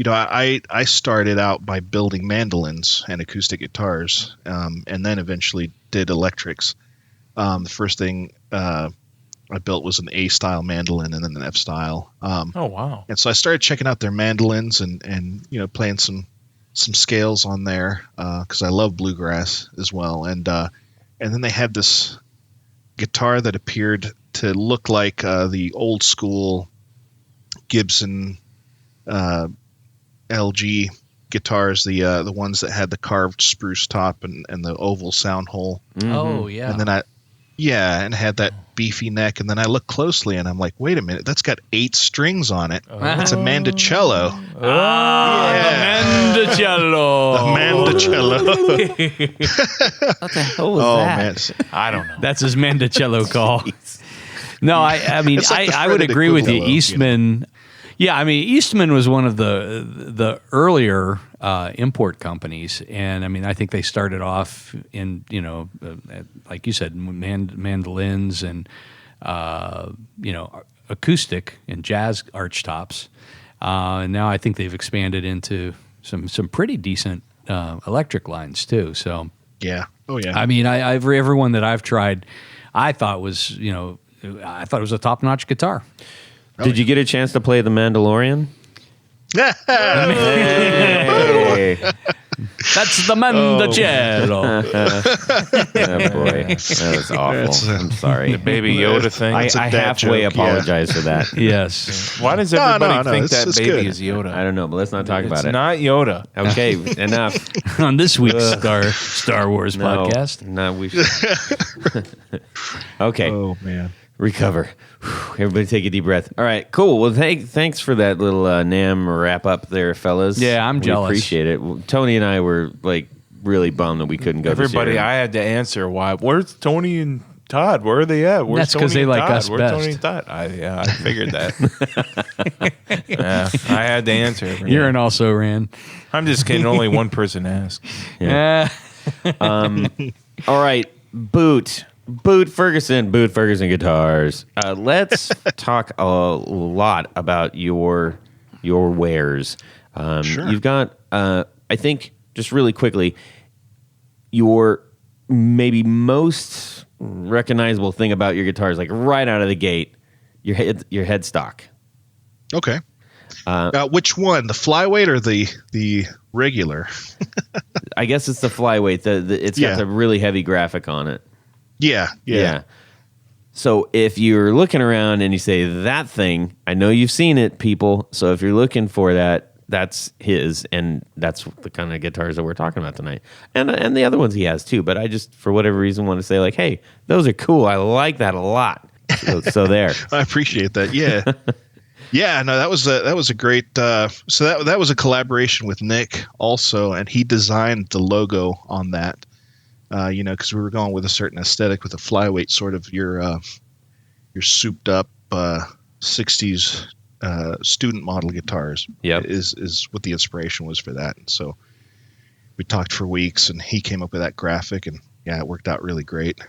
I started out by building mandolins and acoustic guitars, and then eventually did electrics. The first thing I built was an A style mandolin and then an F style. Oh wow! And so I started checking out their mandolins and playing some scales on there because I love bluegrass as well. And then they had this guitar that appeared to look like the old school Gibson LG guitars, the ones that had the carved spruce top and the oval sound hole. Oh yeah. And then and had that beefy neck. And then I looked closely and I'm like, wait a minute, that's got 8 strings on it. That's a mandocello. The Mandocello. The mandocello. what the hell was Oh that? man. I don't know. That's his Mandocello call. No, I mean, It's like the I would threaded agree with you. equivalent, Eastman, yeah, I mean, Eastman was one of the earlier import companies, and I mean, I think they started off in like you said, mandolins and acoustic and jazz archtops, and now I think they've expanded into some pretty decent electric lines too. So Yeah. Oh yeah. I mean, everyone that I've tried, I thought was it was a top notch guitar. Did you get a chance to play the Mandalorian? Hey. That's the Mandocello. Oh boy, that was awful. I'm sorry. The Baby Yoda thing. I It's a dad halfway joke, yeah. apologize for that. Yes. Why does No, everybody think it's that baby good. is Yoda? I don't know, but let's not talk about It's it. not Yoda. Okay, enough. On this week's Star Wars podcast. No, we should. Okay, Oh man. recover. Whew, everybody take a deep breath. All right, cool. Well, thanks for that little NAMM wrap up there, fellas. Yeah, I'm jealous. We appreciate it. Tony and I were like really bummed that we couldn't go Everybody, this year. I had to answer why. Where's Tony and Todd? Where are they at? Where's That's 'cause Tony they and like Todd? us Where's best. Tony and Todd? I figured that. Yeah, I had to answer. You're an also ran. I'm just kidding. Only one person asked. Yeah. All right, Boot Ferguson Guitars. Let's talk a lot about your wares. Sure. You've got, I think, just really quickly, your maybe most recognizable thing about your guitars, like right out of the gate, your headstock. Okay. Which one, the flyweight or the regular? I guess it's the flyweight. It's got Yeah. the really heavy graphic on it. Yeah. So if you're looking around and you say that thing, I know you've seen it, people. So if you're looking for that, that's his, and that's the kind of guitars that we're talking about tonight, and the other ones he has too. But I just, for whatever reason, want to say like, hey, those are cool. I like that a lot. So there. I appreciate that. Yeah. Yeah, no, that was a great. So that was a collaboration with Nick also, and he designed the logo on that. Because we were going with a certain aesthetic with a flyweight, sort of your souped up 60s student model guitars. Yep. is what the inspiration was for that. And so we talked for weeks, and he came up with that graphic, and yeah, it worked out really great.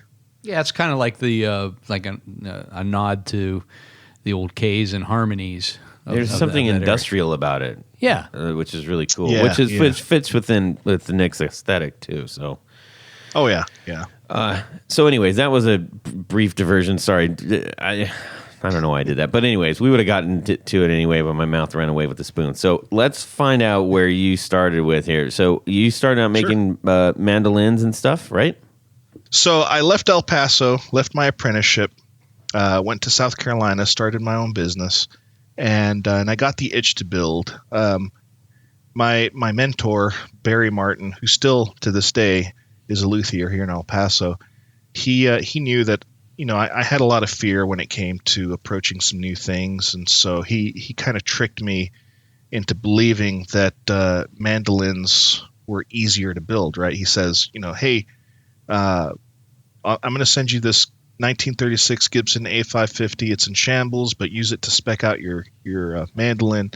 Yeah, it's kind of like the like a nod to the old K's and harmonies. There's something industrial about it. Yeah. Which is really cool. Yeah, which yeah. fits with the Nick's aesthetic too. So. Oh yeah, yeah. So, anyways, that was a brief diversion. Sorry, I don't know why I did that, but anyways, we would have gotten to it anyway, but my mouth ran away with the spoon. So let's find out where you started with here. So you started out making mandolins and stuff, right? So I left El Paso, left my apprenticeship, went to South Carolina, started my own business, and I got the itch to build. My mentor, Barry Martin, who still to this day is a luthier here in El Paso, he knew that I had a lot of fear when it came to approaching some new things, and so he kind of tricked me into believing that mandolins were easier to build. Right? He says, hey, I'm going to send you this 1936 Gibson A550. It's in shambles, but use it to spec out your mandolin.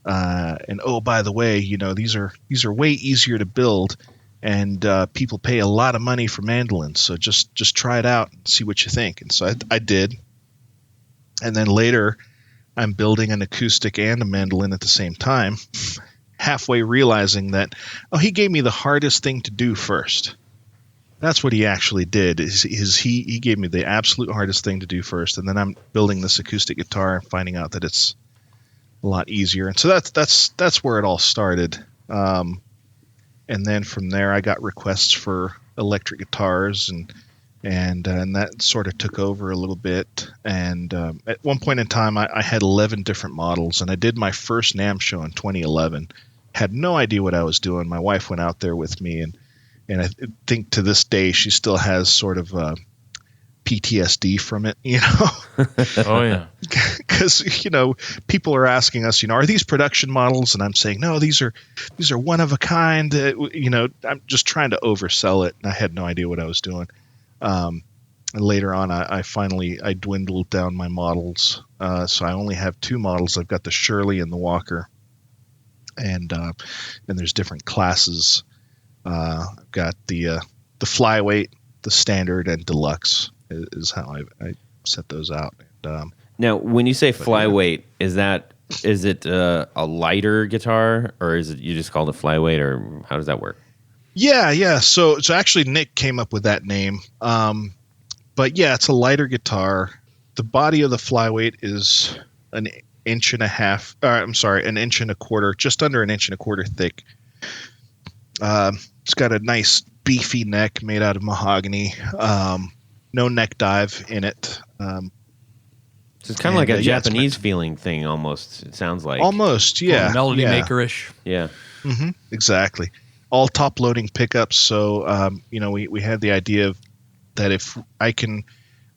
And oh, by the way, these are way easier to build, and people pay a lot of money for mandolins. So just try it out and see what you think. And so I did. And then later, I'm building an acoustic and a mandolin at the same time, halfway realizing that, he gave me the hardest thing to do first. That's what he actually did. He gave me the absolute hardest thing to do first, and then I'm building this acoustic guitar and finding out that it's a lot easier. And so that's where it all started. And then from there, I got requests for electric guitars, and that sort of took over a little bit. And at one point in time, I had 11 different models, and I did my first NAMM show in 2011. Had no idea what I was doing. My wife went out there with me, and I think to this day she still has sort of PTSD from it, Oh yeah. Because people are asking us, are these production models? And I'm saying, no, these are one of a kind. I'm just trying to oversell it, and I had no idea what I was doing. And later on, I finally dwindled down my models, so I only have 2 models. I've got the Shirley and the Walker, and there's different classes. I've got the flyweight, the standard, and deluxe is how I set those out. And, now, when you say flyweight, is it a lighter guitar, or is it you just call it flyweight, or how does that work? Yeah. So actually, Nick came up with that name. But yeah, it's a lighter guitar. The body of the flyweight is an inch and a quarter, just under an inch and a quarter thick. It's got a nice beefy neck made out of mahogany. No neck dive in it. So it's kind of like a Japanese feeling thing, almost. It sounds like almost, yeah, melody maker-ish. Yeah, exactly. All top loading pickups. So we had the idea of that if I can.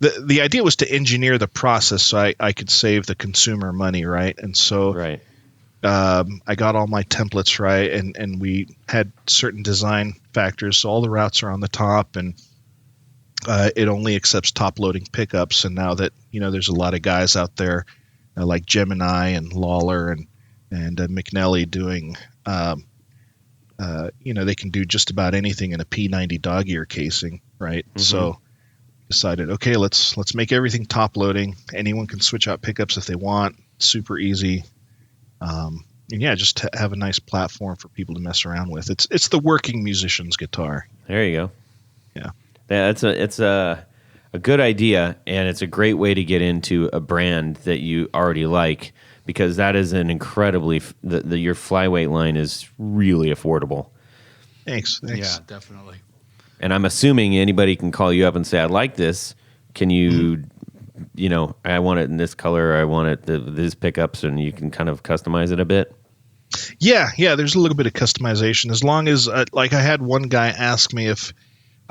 The idea was to engineer the process so I could save the consumer money, right? And so right. I got all my templates right, and we had certain design factors. So all the routes are on the top, and it only accepts top loading pickups. And now that there's a lot of guys out there like Gemini and Lawler and McNelly doing, they can do just about anything in a P90 dog ear casing, right? Mm-hmm. So decided, okay, let's make everything top loading. Anyone can switch out pickups if they want. Super easy. And yeah, just to have a nice platform for people to mess around with. It's the working musician's guitar. There you go. Yeah. It's a good idea, and it's a great way to get into a brand that you already like, because that is an incredibly your flyweight line is really affordable. Thanks. Yeah, definitely. And I'm assuming anybody can call you up and say, "I like this. Can you, I want it in this color. Or I want it these pickups," and you can kind of customize it a bit. Yeah. There's a little bit of customization, as long as I had one guy ask me if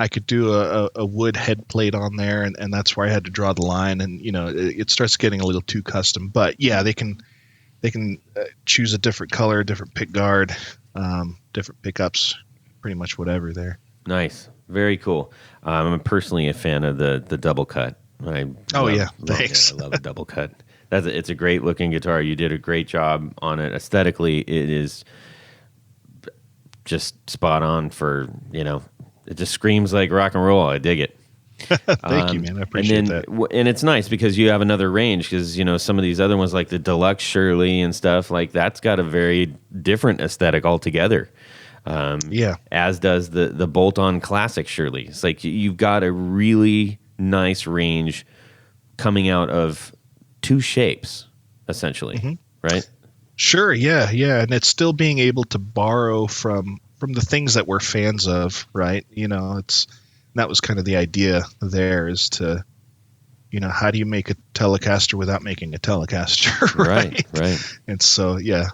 I could do a wood head plate on there, and that's where I had to draw the line, and it starts getting a little too custom. But yeah, they can choose a different color, different pick guard, different pickups, pretty much whatever there. Nice, very cool. I'm personally a fan of the double cut. Thanks. I love a double cut. It's a great looking guitar. You did a great job on it. Aesthetically, it is just spot on for It just screams like rock and roll. I dig it. Thank you, man. I appreciate that. And it's nice because you have another range, because some of these other ones like the Deluxe Shirley and stuff, like that's got a very different aesthetic altogether. As does the bolt-on classic, surely. It's like you've got a really nice range coming out of two shapes, essentially, right? Sure, yeah, and it's still being able to borrow from the things that we're fans of, right? That was kind of the idea there, is to, how do you make a Telecaster without making a Telecaster, right. And so, yeah.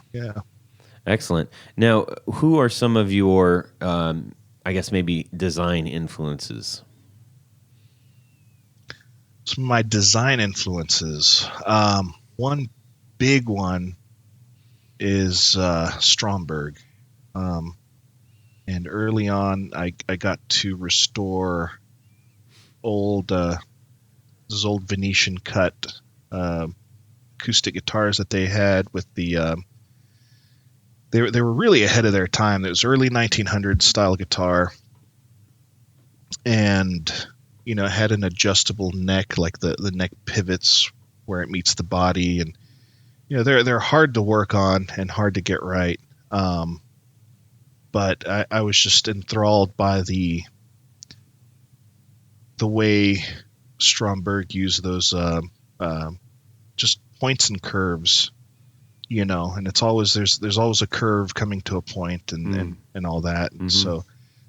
Excellent. Now, who are some of your, I guess maybe design influences? Some of my design influences. One big one is Stromberg. And early on, I got to restore those old Venetian cut acoustic guitars that they had with the. They were really ahead of their time. It was early 1900s style guitar, and it had an adjustable neck, like the neck pivots where it meets the body, and they're hard to work on and hard to get right. But I was just enthralled by the way Stromberg used those just points and curves, and it's always there's always a curve coming to a point and all that. And so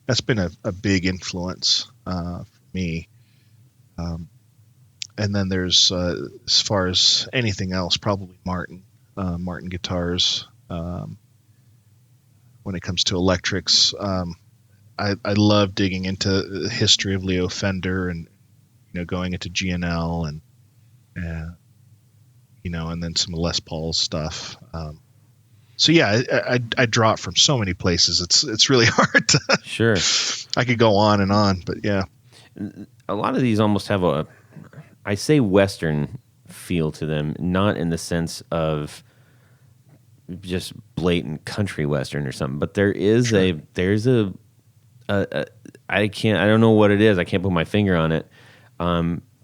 that's been a big influence for me. And then there's as far as anything else, probably Martin guitars. When it comes to electrics, I love digging into the history of Leo Fender and going into GNL and and then some Les Paul stuff. So yeah, I draw it from so many places. It's really hard to. Sure. I could go on and on, but yeah. A lot of these almost have I say Western feel to them, not in the sense of just blatant country Western or something, but there's I don't know what it is. I can't put my finger on it.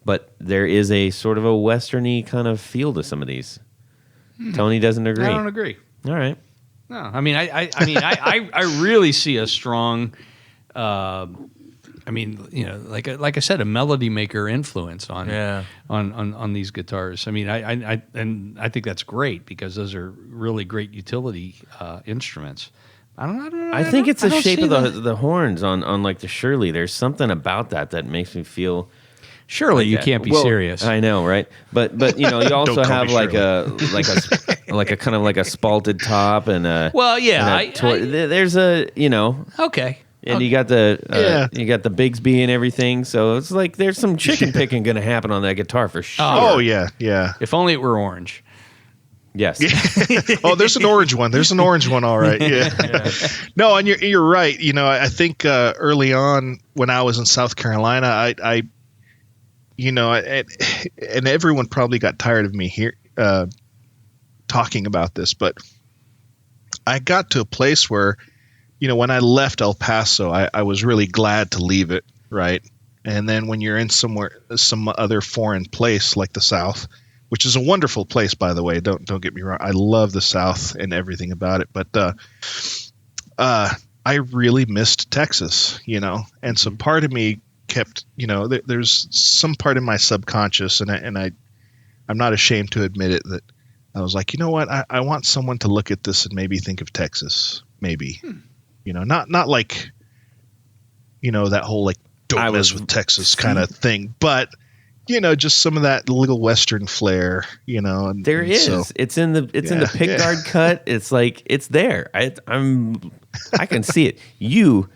But there is a sort of a Westerny kind of feel to some of these. Tony doesn't agree. I don't agree. All right. No, I mean, I really see a strong, like I said, a melody maker influence on these guitars. I mean, I think that's great because those are really great utility instruments. I think it's the shape of the horns on like the Shirley. There's something about that makes me feel. Surely you can't be serious. I know, right? But you also have like a kind of like a spalted top and a there's a okay. And you got the Bigsby and everything, so it's like there's some chicken picking going to happen on that guitar for sure. Oh yeah. If only it were orange. Yes. Oh, there's an orange one. There's an orange one, all right. Yeah. No, and you're right. I think early on when I was in South Carolina, I and everyone probably got tired of me here talking about this, but I got to a place where, when I left El Paso, I was really glad to leave it, right? And then when you're in some other foreign place like the South, which is a wonderful place, by the way, don't get me wrong, I love the South and everything about it, but I really missed Texas, and so part of me kept, there's some part in my subconscious, and I'm not ashamed to admit it, that I was like, what, I want someone to look at this and maybe think of Texas, maybe. Not like, that whole like don't mess with Texas kind of thing, but just some of that little Western flair, and there is. So, it's in the pickguard cut. It's like it's there. I can see it. You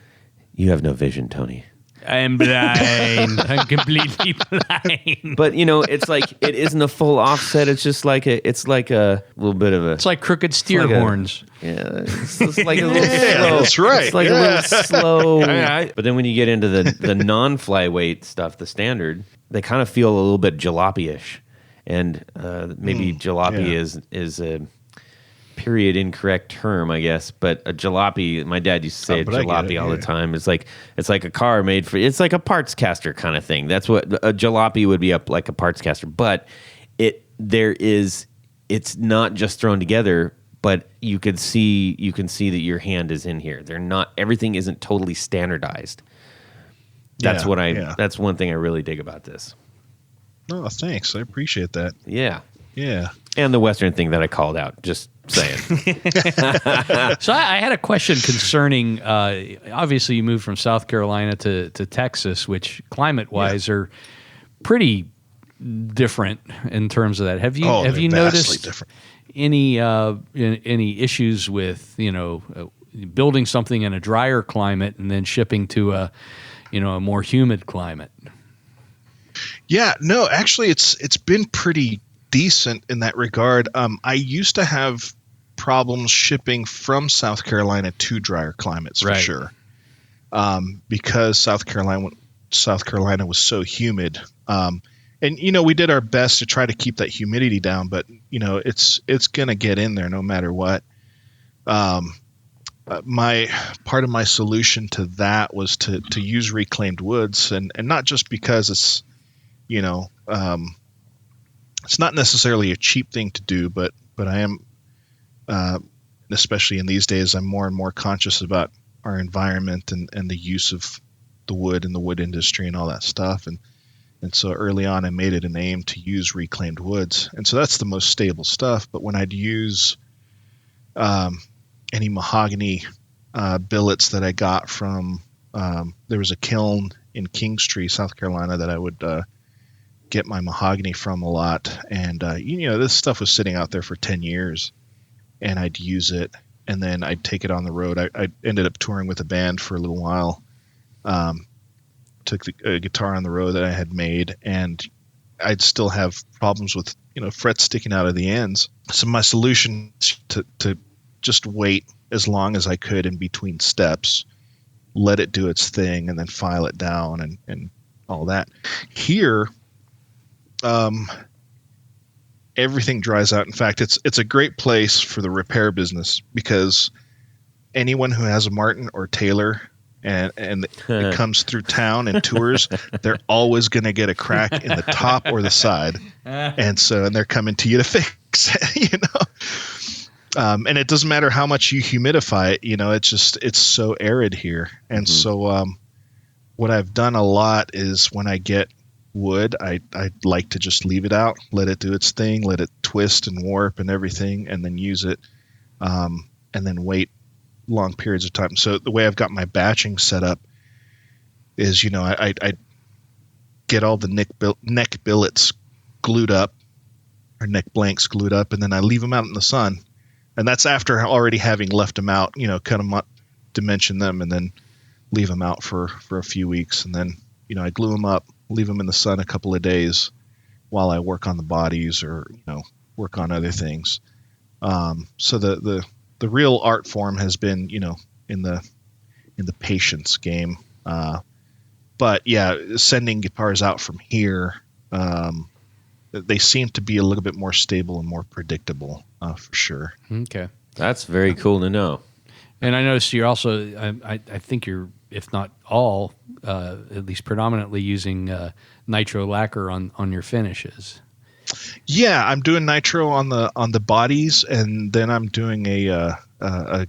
have no vision, Tony. I'm blind. I'm completely blind. But it's like it isn't a full offset. It's just like it's like a little bit of a. It's like crooked steer horns. It's like a little slow. That's right. It's like a little slow. But then when you get into the non-flyweight stuff, the standard, they kind of feel a little bit jalopy-ish, and maybe jalopy is a period incorrect term, I guess, but a jalopy, my dad used to say jalopy all the time. It's like a car made for, it's like a parts caster kind of thing. That's what a jalopy would be, like a parts caster, but it's not just thrown together but you can see that your hand is in here. They're not, everything isn't totally standardized. That's that's one thing I really dig about this. Oh, thanks. I appreciate that. Yeah. Yeah. And the Western thing that I called out, just saying. So I had a question concerning, obviously you moved from South Carolina to Texas, which climate-wise are pretty different in terms of that. Have you noticed different. any issues with, building something in a drier climate and then shipping to a more humid climate? Yeah, no, actually it's been pretty decent in that regard. I used to have problems shipping from South Carolina to drier climates for sure. Because South Carolina was so humid. And we did our best to try to keep that humidity down, but it's going to get in there no matter what. My part of my solution to that was to use reclaimed woods, and not just because it's it's not necessarily a cheap thing to do, but I am, especially in these days, I'm more and more conscious about our environment and the use of the wood and the wood industry and all that stuff. And so early on, I made it an aim to use reclaimed woods. And so that's the most stable stuff. But when I'd use any mahogany billets that I got from, there was a kiln in Kingstree, South Carolina, that I would get my mahogany from a lot. And, this stuff was sitting out there for 10 years, and I'd use it, and then I'd take it on the road. I ended up touring with a band for a little while, took the guitar on the road that I had made, and I'd still have problems with, frets sticking out of the ends. So my solution to just wait as long as I could in between steps, let it do its thing, and then file it down and all that. Here, everything dries out. In fact, it's a great place for the repair business, because anyone who has a Martin or Taylor and it comes through town and tours, they're always going to get a crack in the top or the side, and they're coming to you to fix it. And it doesn't matter how much you humidify it. It's so arid here, and so what I've done a lot is when I get wood, I like to just leave it out, let it do its thing, let it twist and warp and everything, and then use it, and then wait long periods of time. So the way I've got my batching set up is, I get all the neck billets glued up, or neck blanks glued up, and then I leave them out in the sun. And that's after already having left them out, cut them up, dimension them, and then leave them out for a few weeks. And then, I glue them up, leave them in the sun a couple of days while I work on the bodies or, work on other things. So the real art form has been, in the patience game. But yeah, sending guitars out from here, they seem to be a little bit more stable and more predictable, for sure. Okay. That's very cool to know. And I noticed you're also, I think you're, if not all, at least predominantly using nitro lacquer on your finishes. Yeah, I'm doing nitro on the bodies, and then I'm doing a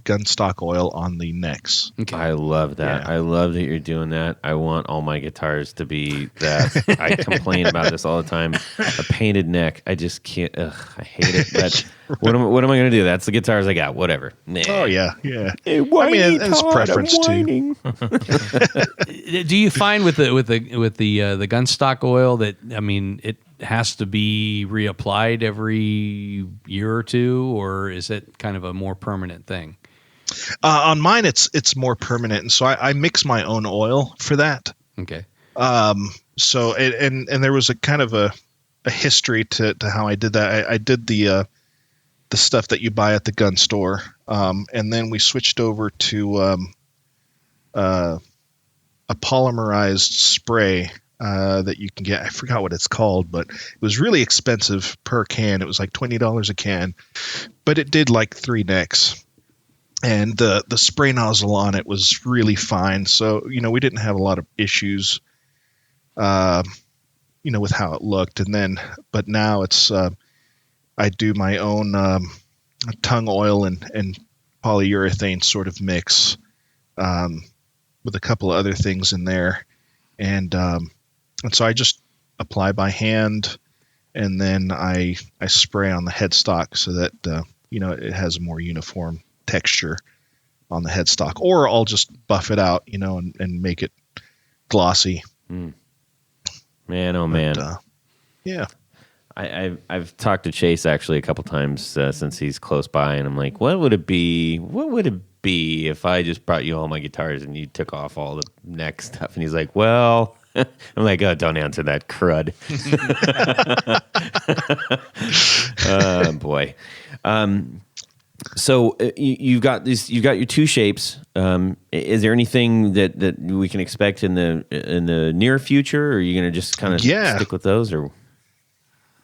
gun stock oil on the necks. Okay. I love that. Yeah. I love that you're doing that. I want all my guitars to be that. I complain about this all the time. A painted neck. I just can't. I hate it. But what am I going to do? That's the guitars I got. Whatever. Nah. Oh yeah. Hey, whiny, it's Todd, preference too. Do you find with the gun stock oil that, it has to be reapplied every year or two, or is it kind of a more permanent thing? On mine, it's more permanent, and so I mix my own oil for that. Okay. So and there was a kind of a history to how I did that. I did the stuff that you buy at the gun store, and then we switched over to a polymerized spray that you can get. I forgot what it's called, but it was really expensive per can. It was like $20 a can, but it did like 3 necks, and the spray nozzle on it was really fine. So, we didn't have a lot of issues, with how it looked. And then, but now it's, I do my own tung oil and polyurethane sort of mix, with a couple of other things in there, and so I just apply by hand, and then I spray on the headstock so that it has a more uniform texture on the headstock, or I'll just buff it out, and make it glossy. Man, oh man. But, yeah. I've talked to Chase actually a couple times since he's close by, and I'm like, what would it be? What would it be if I just brought you all my guitars and you took off all the neck stuff? And he's like, well, I'm like, oh, don't answer that crud. Oh boy. So you've got your two shapes. Is there anything that we can expect in the near future, or are you going to just kind of stick with those, or?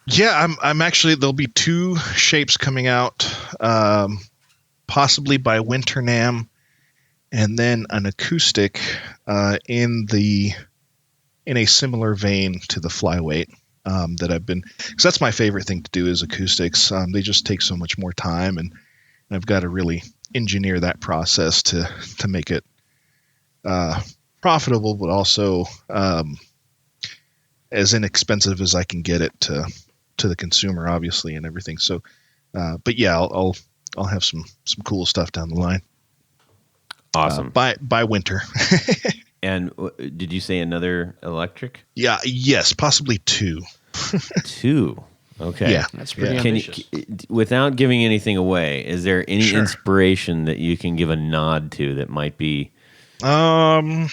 Yeah, I'm actually, there'll be two shapes coming out, possibly by Winter NAMM, and then an acoustic in a similar vein to the Flyweight that I've been, because that's my favorite thing to do is acoustics. They just take so much more time, and I've got to really engineer that process to make it profitable, but also as inexpensive as I can get it to the consumer, obviously, and everything. So, but yeah, I'll have some cool stuff down the line. Awesome. By winter. And did you say another electric? Yeah. Yes. Possibly two. Two. Okay. Yeah. That's pretty Can ambitious. without giving anything away, is there any Sure. inspiration that you can give a nod to that might be? One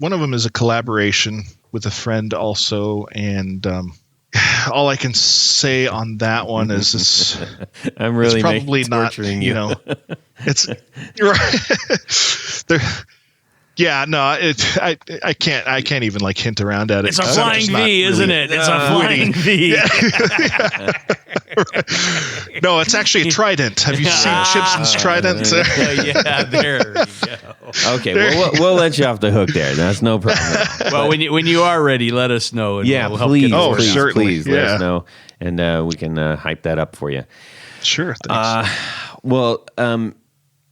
of them is a collaboration with a friend also, and all I can say on that one is this. I'm really it's probably not torturing you. It's you're right. Yeah, no, I can't even like hint around at it. It's a I'm flying just not V, isn't it? It's a flying V. No, it's actually a Trident. Have you seen Chipson's Trident? Yeah, there you go. Okay, we'll let you off the hook there. That's no problem. Well, when you are ready, let us know. And Yeah, we'll help please, get the word please, out. certainly. please let Yeah. us know, and we can hype that up for you. Sure. Thanks. Well,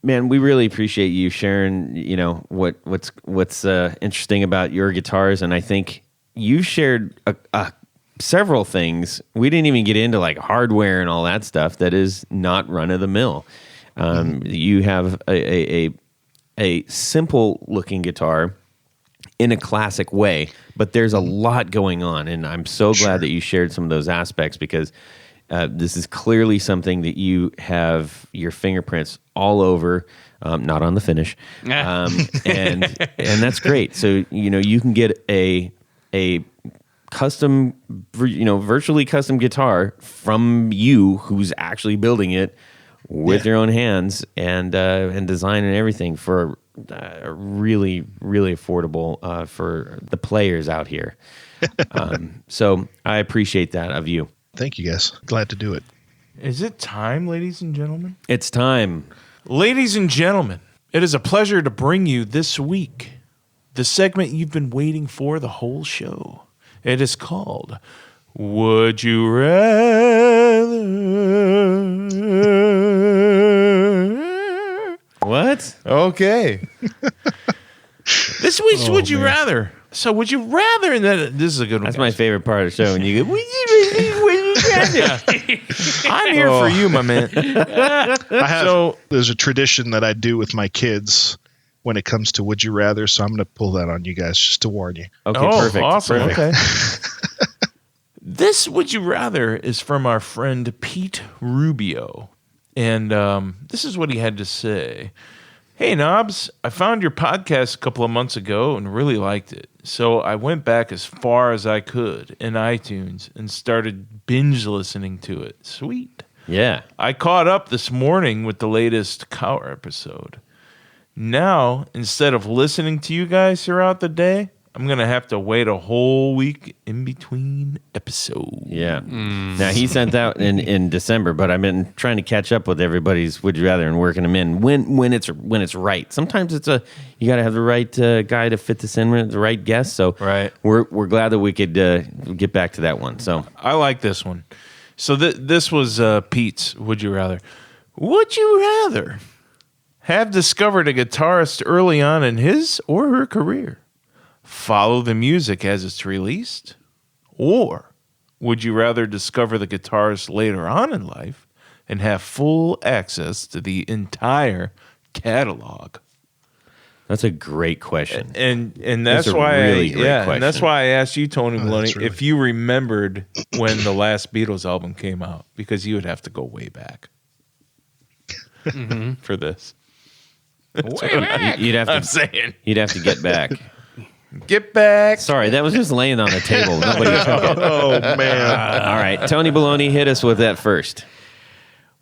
man, we really appreciate you sharing. What's interesting about your guitars, and I think you shared several things. We didn't even get into like hardware and all that stuff that is not run of the mill. You have a simple looking guitar in a classic way, but there's a lot going on, and I'm so glad that you shared some of those aspects, because this is clearly something that you have your fingerprints all over, not on the finish, and that's great. So you can get a custom, virtually custom guitar from you, who's actually building it with your own hands, and design and everything for really, really affordable for the players out here. So I appreciate that of you. Thank you, guys. Glad to do it. Is it time, ladies and gentlemen? It's time. Ladies and gentlemen, it is a pleasure to bring you this week the segment you've been waiting for the whole show. It is called Would You Rather? What? Okay. This week's Would You Rather. So would you rather, and then this is a good one. That's my favorite part of the show. And you go, I'm here for you, my man. There's a tradition that I do with my kids when it comes to Would You Rather, so I'm going to pull that on you guys just to warn you. Okay, perfect. Awesome. Perfect. Okay. This Would You Rather is from our friend Pete Rubio. And this is what he had to say. Hey, Knobs, I found your podcast a couple of months ago and really liked it. So I went back as far as I could in iTunes and started binge listening to it. Sweet. Yeah. I caught up this morning with the latest Cower episode. Now, instead of listening to you guys throughout the day, I'm going to have to wait a whole week in between episodes. Yeah. Now, he sent out in December, but I've been trying to catch up with everybody's Would You Rather and working them in when it's right. Sometimes you got to have the right guy to fit this in, the right guest. So Right. we're glad that we could get back to that one. So I like this one. So this was Pete's Would You Rather. Would you rather have discovered a guitarist early on in his or her career, follow the music as it's released, or would you rather discover the guitarist later on in life and have full access to the entire catalog? That's a great question. And that's a why really great and that's question. why I asked you, Tony Maloney, that's really- if you remembered when the last Beatles album came out, because you would have to go way back for this. You'd have I'm to. saying, You'd have to get back. get back. Sorry, that was just laying on the table. Nobody took it. Oh man. All right, Tony Baloney, hit us with that first.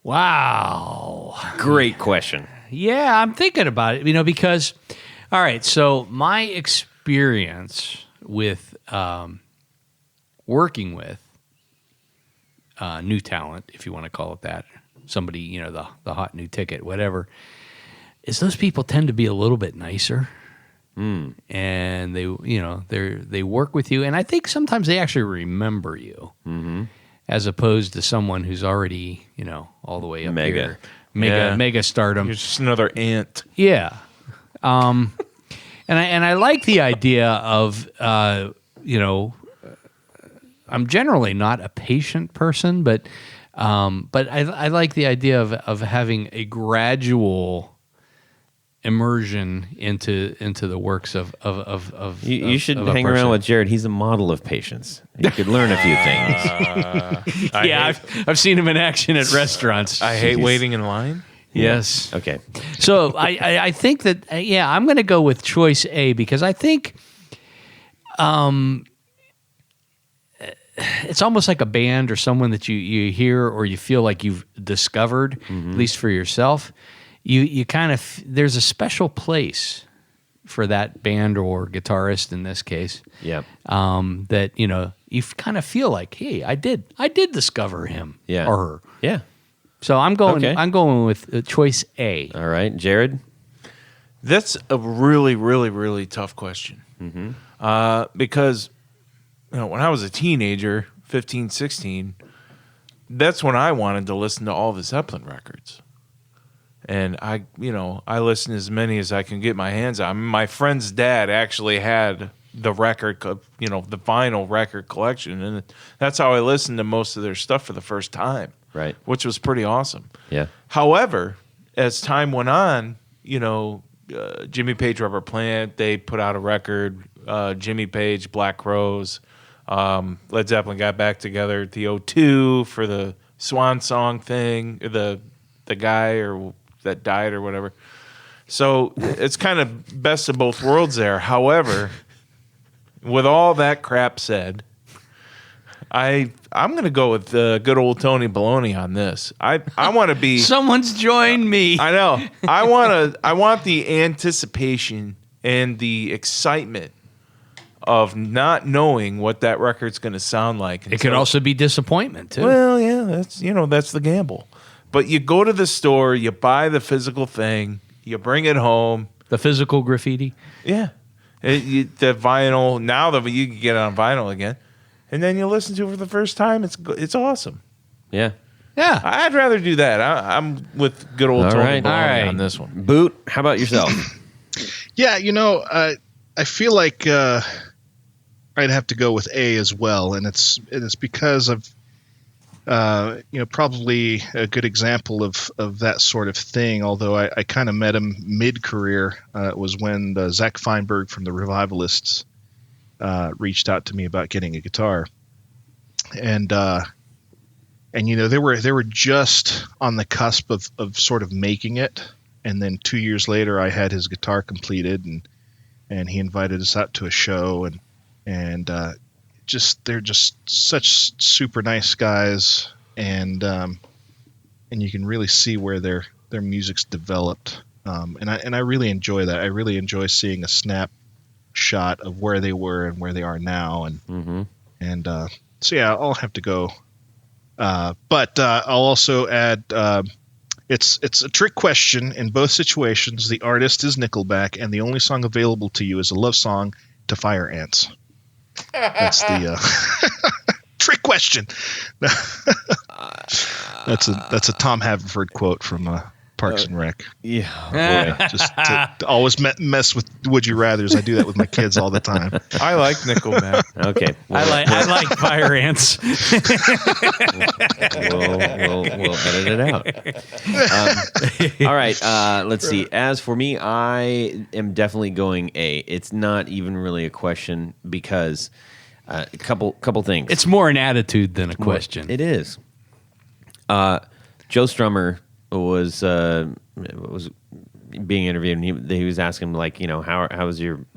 Wow. Great question. Yeah, I'm thinking about it, because, all right, so my experience with working with new talent, if you want to call it that, somebody, the hot new ticket, whatever, is those people tend to be a little bit nicer. And they work with you, and I think sometimes they actually remember you, as opposed to someone who's already, all the way up Mega. here. Mega stardom. You're just another ant. Yeah. And I like the idea of, I'm generally not a patient person, but I like the idea of having a gradual immersion into the works of You should of a hang person. around with Jared. He's a model of patience. You could learn a few things. I've seen him in action at restaurants. I hate waiting in line. Yes. Okay. So I think that, I'm going to go with choice A, because I think it's almost like a band or someone that you hear or you feel like you've discovered, at least for yourself. You kind of, there's a special place for that band or guitarist in this case. Yeah. That, you kind of feel like, hey, I did discover him Yeah. or her. Yeah. So I'm going Okay. with choice A. All right, Jared. That's a really, really, really tough question. Because, when I was a teenager, 15, 16, that's when I wanted to listen to all the Zeppelin records. And I listened as many as I can get my hands on. My friend's dad actually had the record, the vinyl record collection. And that's how I listened to most of their stuff for the first time. Right. Which was pretty awesome. Yeah. However, as time went on, Jimmy Page Rubber Plant, they put out a record. Jimmy Page, Black Crowes, Led Zeppelin got back together at the O2 for the Swan Song thing, the guy or that died or whatever. So it's kind of best of both worlds there. However, with all that crap said, I'm going to go with good old Tony Baloney on this. I want to be. Someone's joined me. I know. I want the anticipation and the excitement of not knowing what that record's going to sound like. It could also be disappointment too. Well, yeah, that's the gamble. But you go to the store, you buy the physical thing, you bring it home. The physical graffiti. Yeah, the vinyl. Now that you can get it on vinyl again, and then you listen to it for the first time. It's awesome. Yeah. Yeah. I'd rather do that. I'm with good old All Tony right. Baloney All right. on this one. Boot, how about yourself? Yeah, I feel like I'd have to go with A as well, and it's because of probably a good example of that sort of thing. Although I kind of met him mid-career, was when Zach Feinberg from the Revivalists reached out to me about getting a guitar, and they were just on the cusp of sort of making it, and then 2 years later I had his guitar completed, and he invited us out to a show, and they're just such super nice guys, and you can really see where their music's developed, and I really enjoy that. I really enjoy seeing a snapshot of where they were and where they are now, and so yeah, I'll have to go. But I'll also add, it's a trick question in both situations. The artist is Nickelback, and the only song available to you is a love song to Fire Ants. That's the trick trick question. That's a Tom Haverford quote from Parks and Rec. Yeah. Boy, just to always mess with would you rather's. I do that with my kids all the time. I like Nickelback. Okay. I like fire ants. We'll edit it out. All right. Let's see. As for me, I am definitely going A. It's not even really a question because a couple things. It's more an attitude than a question. It is. Joe Strummer was being interviewed, and he was asking him, how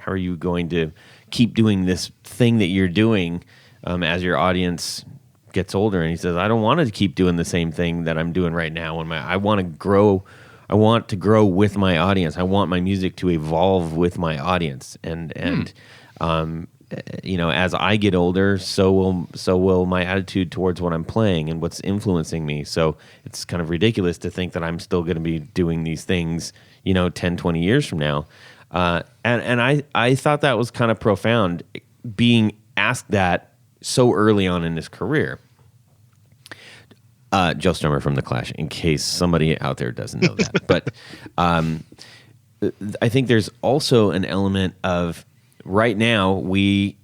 are you going to keep doing this thing that you're doing as your audience gets older? And he says, I don't want to keep doing the same thing that I'm doing right now. I want to grow. I want to grow with my audience. I want my music to evolve with my audience, and as I get older, so will my attitude towards what I'm playing and what's influencing me. So it's kind of ridiculous to think that I'm still going to be doing these things, 10, 20 years from now. And I thought that was kind of profound, being asked that so early on in his career. Joe Strummer from The Clash, in case somebody out there doesn't know that. But I think there's also an element of, right now, we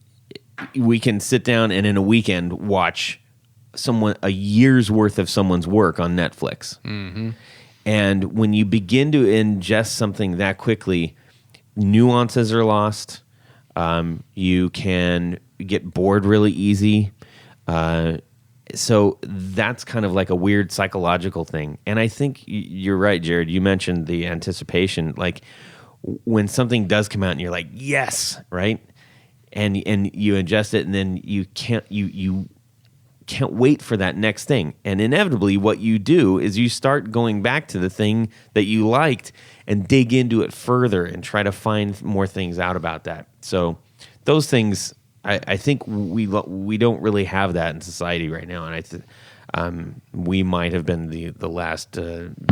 can sit down and in a weekend watch a year's worth of someone's work on Netflix. Mm-hmm. And when you begin to ingest something that quickly, nuances are lost. You can get bored really easy. So that's kind of like a weird psychological thing. And I think you're right, Jared. You mentioned the anticipation, like when something does come out and you're like, yes, right? And you ingest it, and then you can't wait for that next thing. And inevitably what you do is you start going back to the thing that you liked and dig into it further and try to find more things out about that. So those things, I think we don't really have that in society right now. And we might have been the last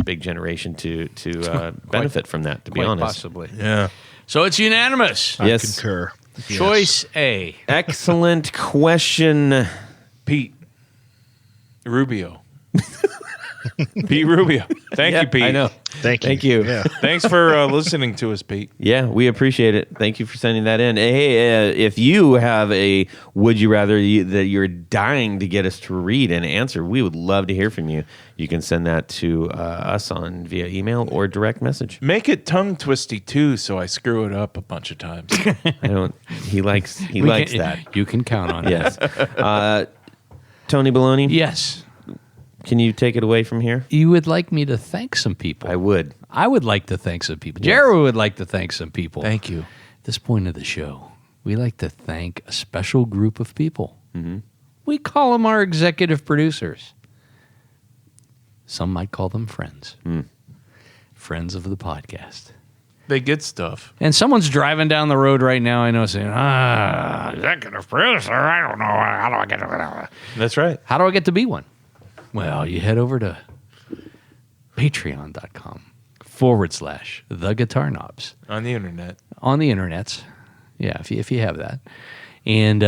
big generation to benefit from that, to be honest. Possibly. Yeah. So it's unanimous. I Yes. concur. Choice A. Excellent question. Pete Rubio. Pete Rubio. Thank you, Pete. I know. Thank you. Yeah. Thanks for listening to us, Pete. Yeah, we appreciate it. Thank you for sending that in. Hey, if you have a would you rather that you're dying to get us to read and answer, we would love to hear from you. You can send that to us via email or direct message. Make it tongue twisty too, so I screw it up a bunch of times. He likes that. You can count on Yes. Tony Baloney, it. Yes. can you take it away from here? You would like me to thank some people. I would. I would like to thank some people. Jared would like to thank some people. Thank you. At this point of the show, we like to thank a special group of people. Mm-hmm. We call them our executive producers. Some might call them friends. Friends of the podcast. They get stuff. And someone's driving down the road right now, I know, saying, executive producer, I don't know. How do I get to that? That's right. How do I get to be one? Well, you head over to patreon.com/The Guitar Knobs. On the internet. On the internets. Yeah, if you have that. And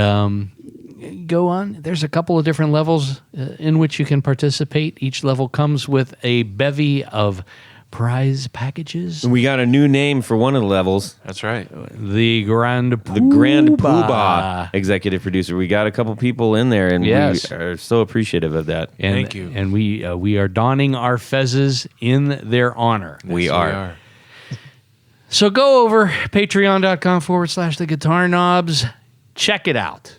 go on. There's a couple of different levels in which you can participate. Each level comes with a bevy of prize packages. We got a new name for one of the levels. That's right. The Grand Poobah. The Grand Poobah executive producer. We got a couple people in there, and Yes. we are so appreciative of that. And, Thank you. And we are donning our fezzes in their honor. We Yes, are. So go over patreon.com/The Guitar Knobs. Check it out.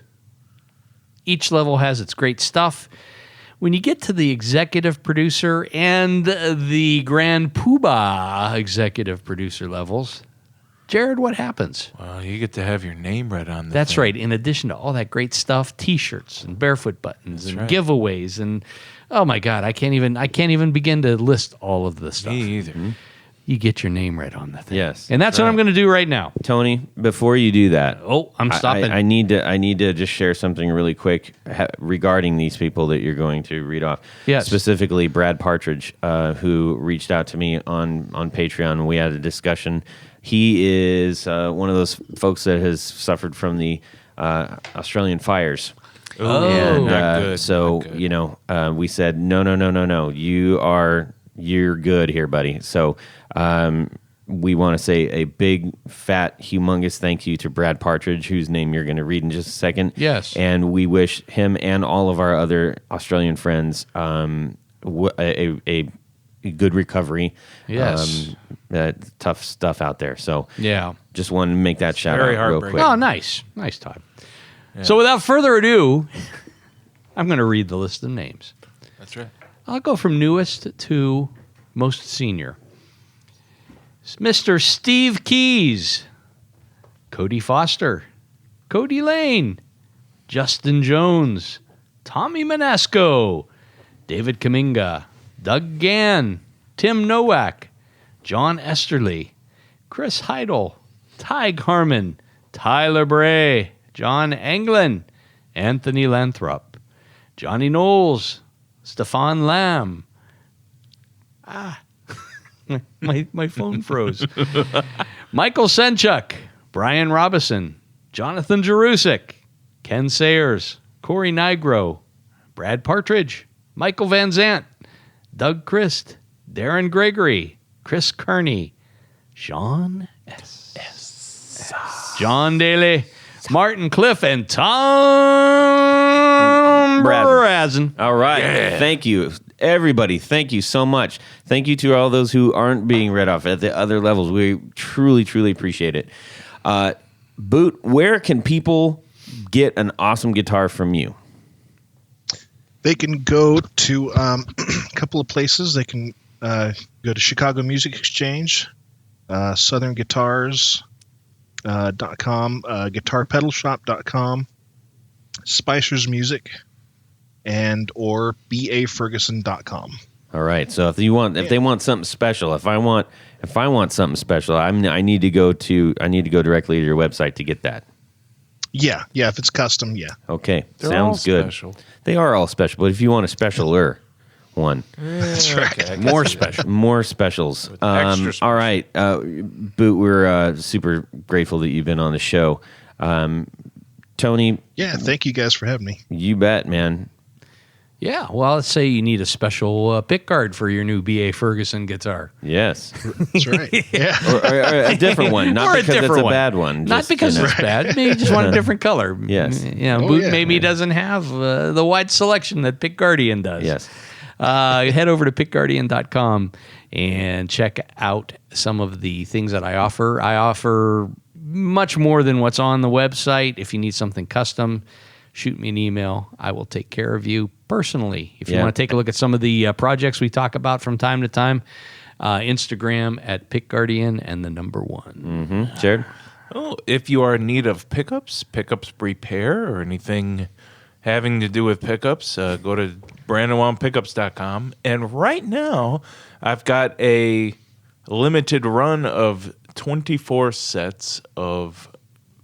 Each level has its great stuff. When you get to the executive producer and the Grand Poobah executive producer levels, Jared, what happens? Well, you get to have your name read on the That's thing. right. In addition to all that great stuff, T-shirts and barefoot buttons and right. giveaways and oh my God, I can't even begin to list all of the stuff. Me either. You get your name read on the thing. Yes. And that's what I'm going to do right now. Tony, before you do that, Oh, I'm stopping. I need to just share something really quick regarding these people that you're going to read off. Yes. Specifically, Brad Partridge, who reached out to me on Patreon, and we had a discussion. He is one of those folks that has suffered from the Australian fires. Oh. And not good, so not good. you know, we said no. You're good here, buddy. So we want to say a big, fat, humongous thank you to Brad Partridge, whose name you're going to read in just a second. Yes. And we wish him and all of our other Australian friends a good recovery. Yes. Tough stuff out there. So Yeah. just wanted to make that shout very out real heartbreaking. quick. Oh, nice. Nice, Todd. So without further ado, I'm going to read the list of names. That's right. I'll go from newest to most senior. It's Mr. Steve Keys, Cody Foster, Cody Lane, Justin Jones, Tommy Manasco, David Kaminga, Doug Gann, Tim Novak, John Esterly, Chris Heidel, Ty Harmon, Tyler Bray, John Anglin, Anthony Lathrop, Johnny Knowles, Stefan Lamb. My phone froze. Michael Senchuk, Brian Robison, Jonathan Jerusik, Ken Sayers, Corey Nigro, Brad Partridge, Michael Van Zant, Doug Christ, Darren Gregory, Chris Kearney, Sean S. John Daly, Martin Cliff, and Tom Brazen. All right. Thank you, everybody. Thank you so much. Thank you to all those who aren't being read off at the other levels. We truly, truly appreciate it. Boot, where can people get an awesome guitar from you? They can go to a couple of places. They can go to Chicago Music Exchange, SouthernGuitars.com, GuitarPedalShop.com, Spicer's Music, and or BAFerguson.com. All right. So if they want something special, if I want something special, I need to go directly to your website to get that. Yeah. If it's custom, yeah. Okay. They're Sounds all good. special. They are all special, but if you want a specialer one, That's right. More special. more specials. extra special. All right, Boot, we're super grateful that you've been on the show. Tony, Yeah, thank you guys for having me. you bet, man. Yeah, well, let's say you need a special pick guard for your new BA Ferguson guitar. Yes, That's right. Yeah. or a different one, not Or a because it's different a one. bad one. Not just, because you know. it's bad. Maybe you just want a different color. Yes. Yeah, Oh, Boot yeah. maybe doesn't have the wide selection that Pick Guardian does. Yes. Head over to pickguardian.com and check out some of the things that I offer. I offer much more than what's on the website. If you need something custom, shoot me an email. I will take care of you personally. If you Yeah. want to take a look at some of the projects we talk about from time to time, Instagram at pickguardian and the number 1. Jared? Oh, if you are in need of pickups repair, or anything having to do with pickups, go to brandonwonpickups.com. And right now, I've got a limited run of 24 sets of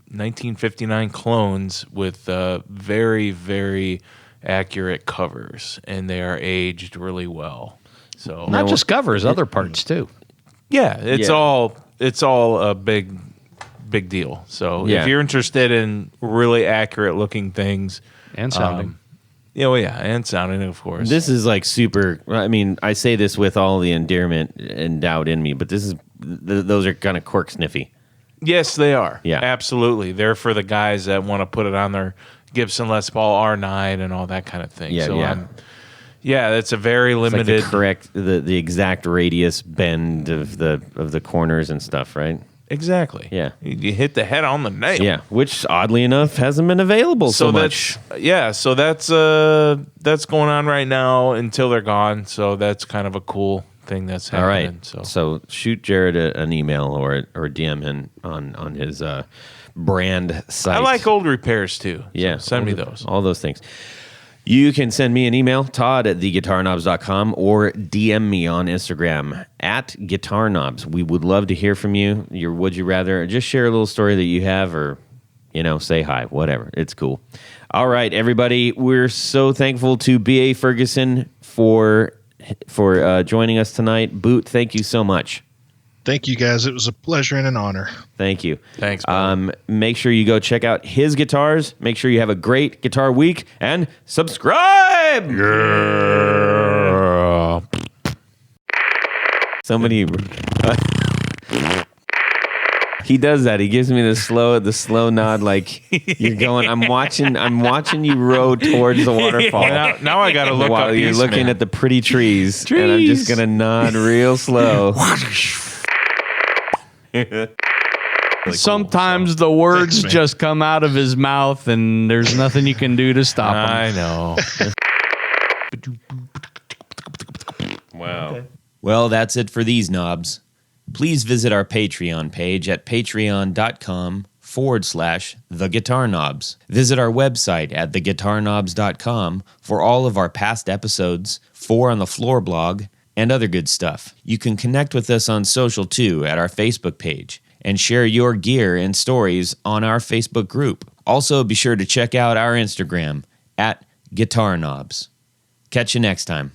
1959 clones with very, very accurate covers, and they are aged really well. So Not just covers, other parts too. yeah, it's Yeah. all a big deal. So Yeah. if you're interested in really accurate looking things, And sounding. and sounding, of course. This is like super. I mean, I say this with all the endearment and doubt in me, but this is those are kind of cork sniffy. Yes, they are. Yeah. Absolutely. They're for the guys that want to put it on their Gibson Les Paul R9 and all that kind of thing. Yeah, so yeah. It's a very It's like limited. the exact radius bend of the corners and stuff, right? Exactly. Yeah. You hit the head on the nail. Yeah, which oddly enough hasn't been available so much. So that's going on right now until they're gone. So that's kind of a cool thing that's All happening. right, so shoot Jared an email or DM him on his brand site. I like old repairs too. So Yeah, send me those. All those things. You can send me an email, Todd at theguitarknobs.com, or DM me on Instagram at guitarknobs. We would love to hear from you. Your would you rather, just share a little story that you have, or say hi, whatever. It's cool. All right, everybody, we're so thankful to BA Ferguson for joining us tonight. Boot, thank you so much. Thank you, guys. It was a pleasure and an honor. Thank you. Thanks, buddy. Make sure you go check out his guitars. Make sure you have a great guitar week and subscribe. Yeah. Somebody. He does that. He gives me the slow nod, like you're going. I'm watching you row towards the waterfall. Now I got to look while up you're Eastman. looking at the pretty trees, and I'm just gonna nod real slow. Sometimes the words Thanks, man. just come out of his mouth, and there's nothing you can do to stop him. I know. Wow. Well, that's it for these knobs. Please visit our Patreon page at patreon.com/theguitarknobs. Visit our website at theguitarknobs.com for all of our past episodes, 4 on the Floor blog, and other good stuff. You can connect with us on social too at our Facebook page and share your gear and stories on our Facebook group. Also, be sure to check out our Instagram at Guitar Knobs. Catch you next time.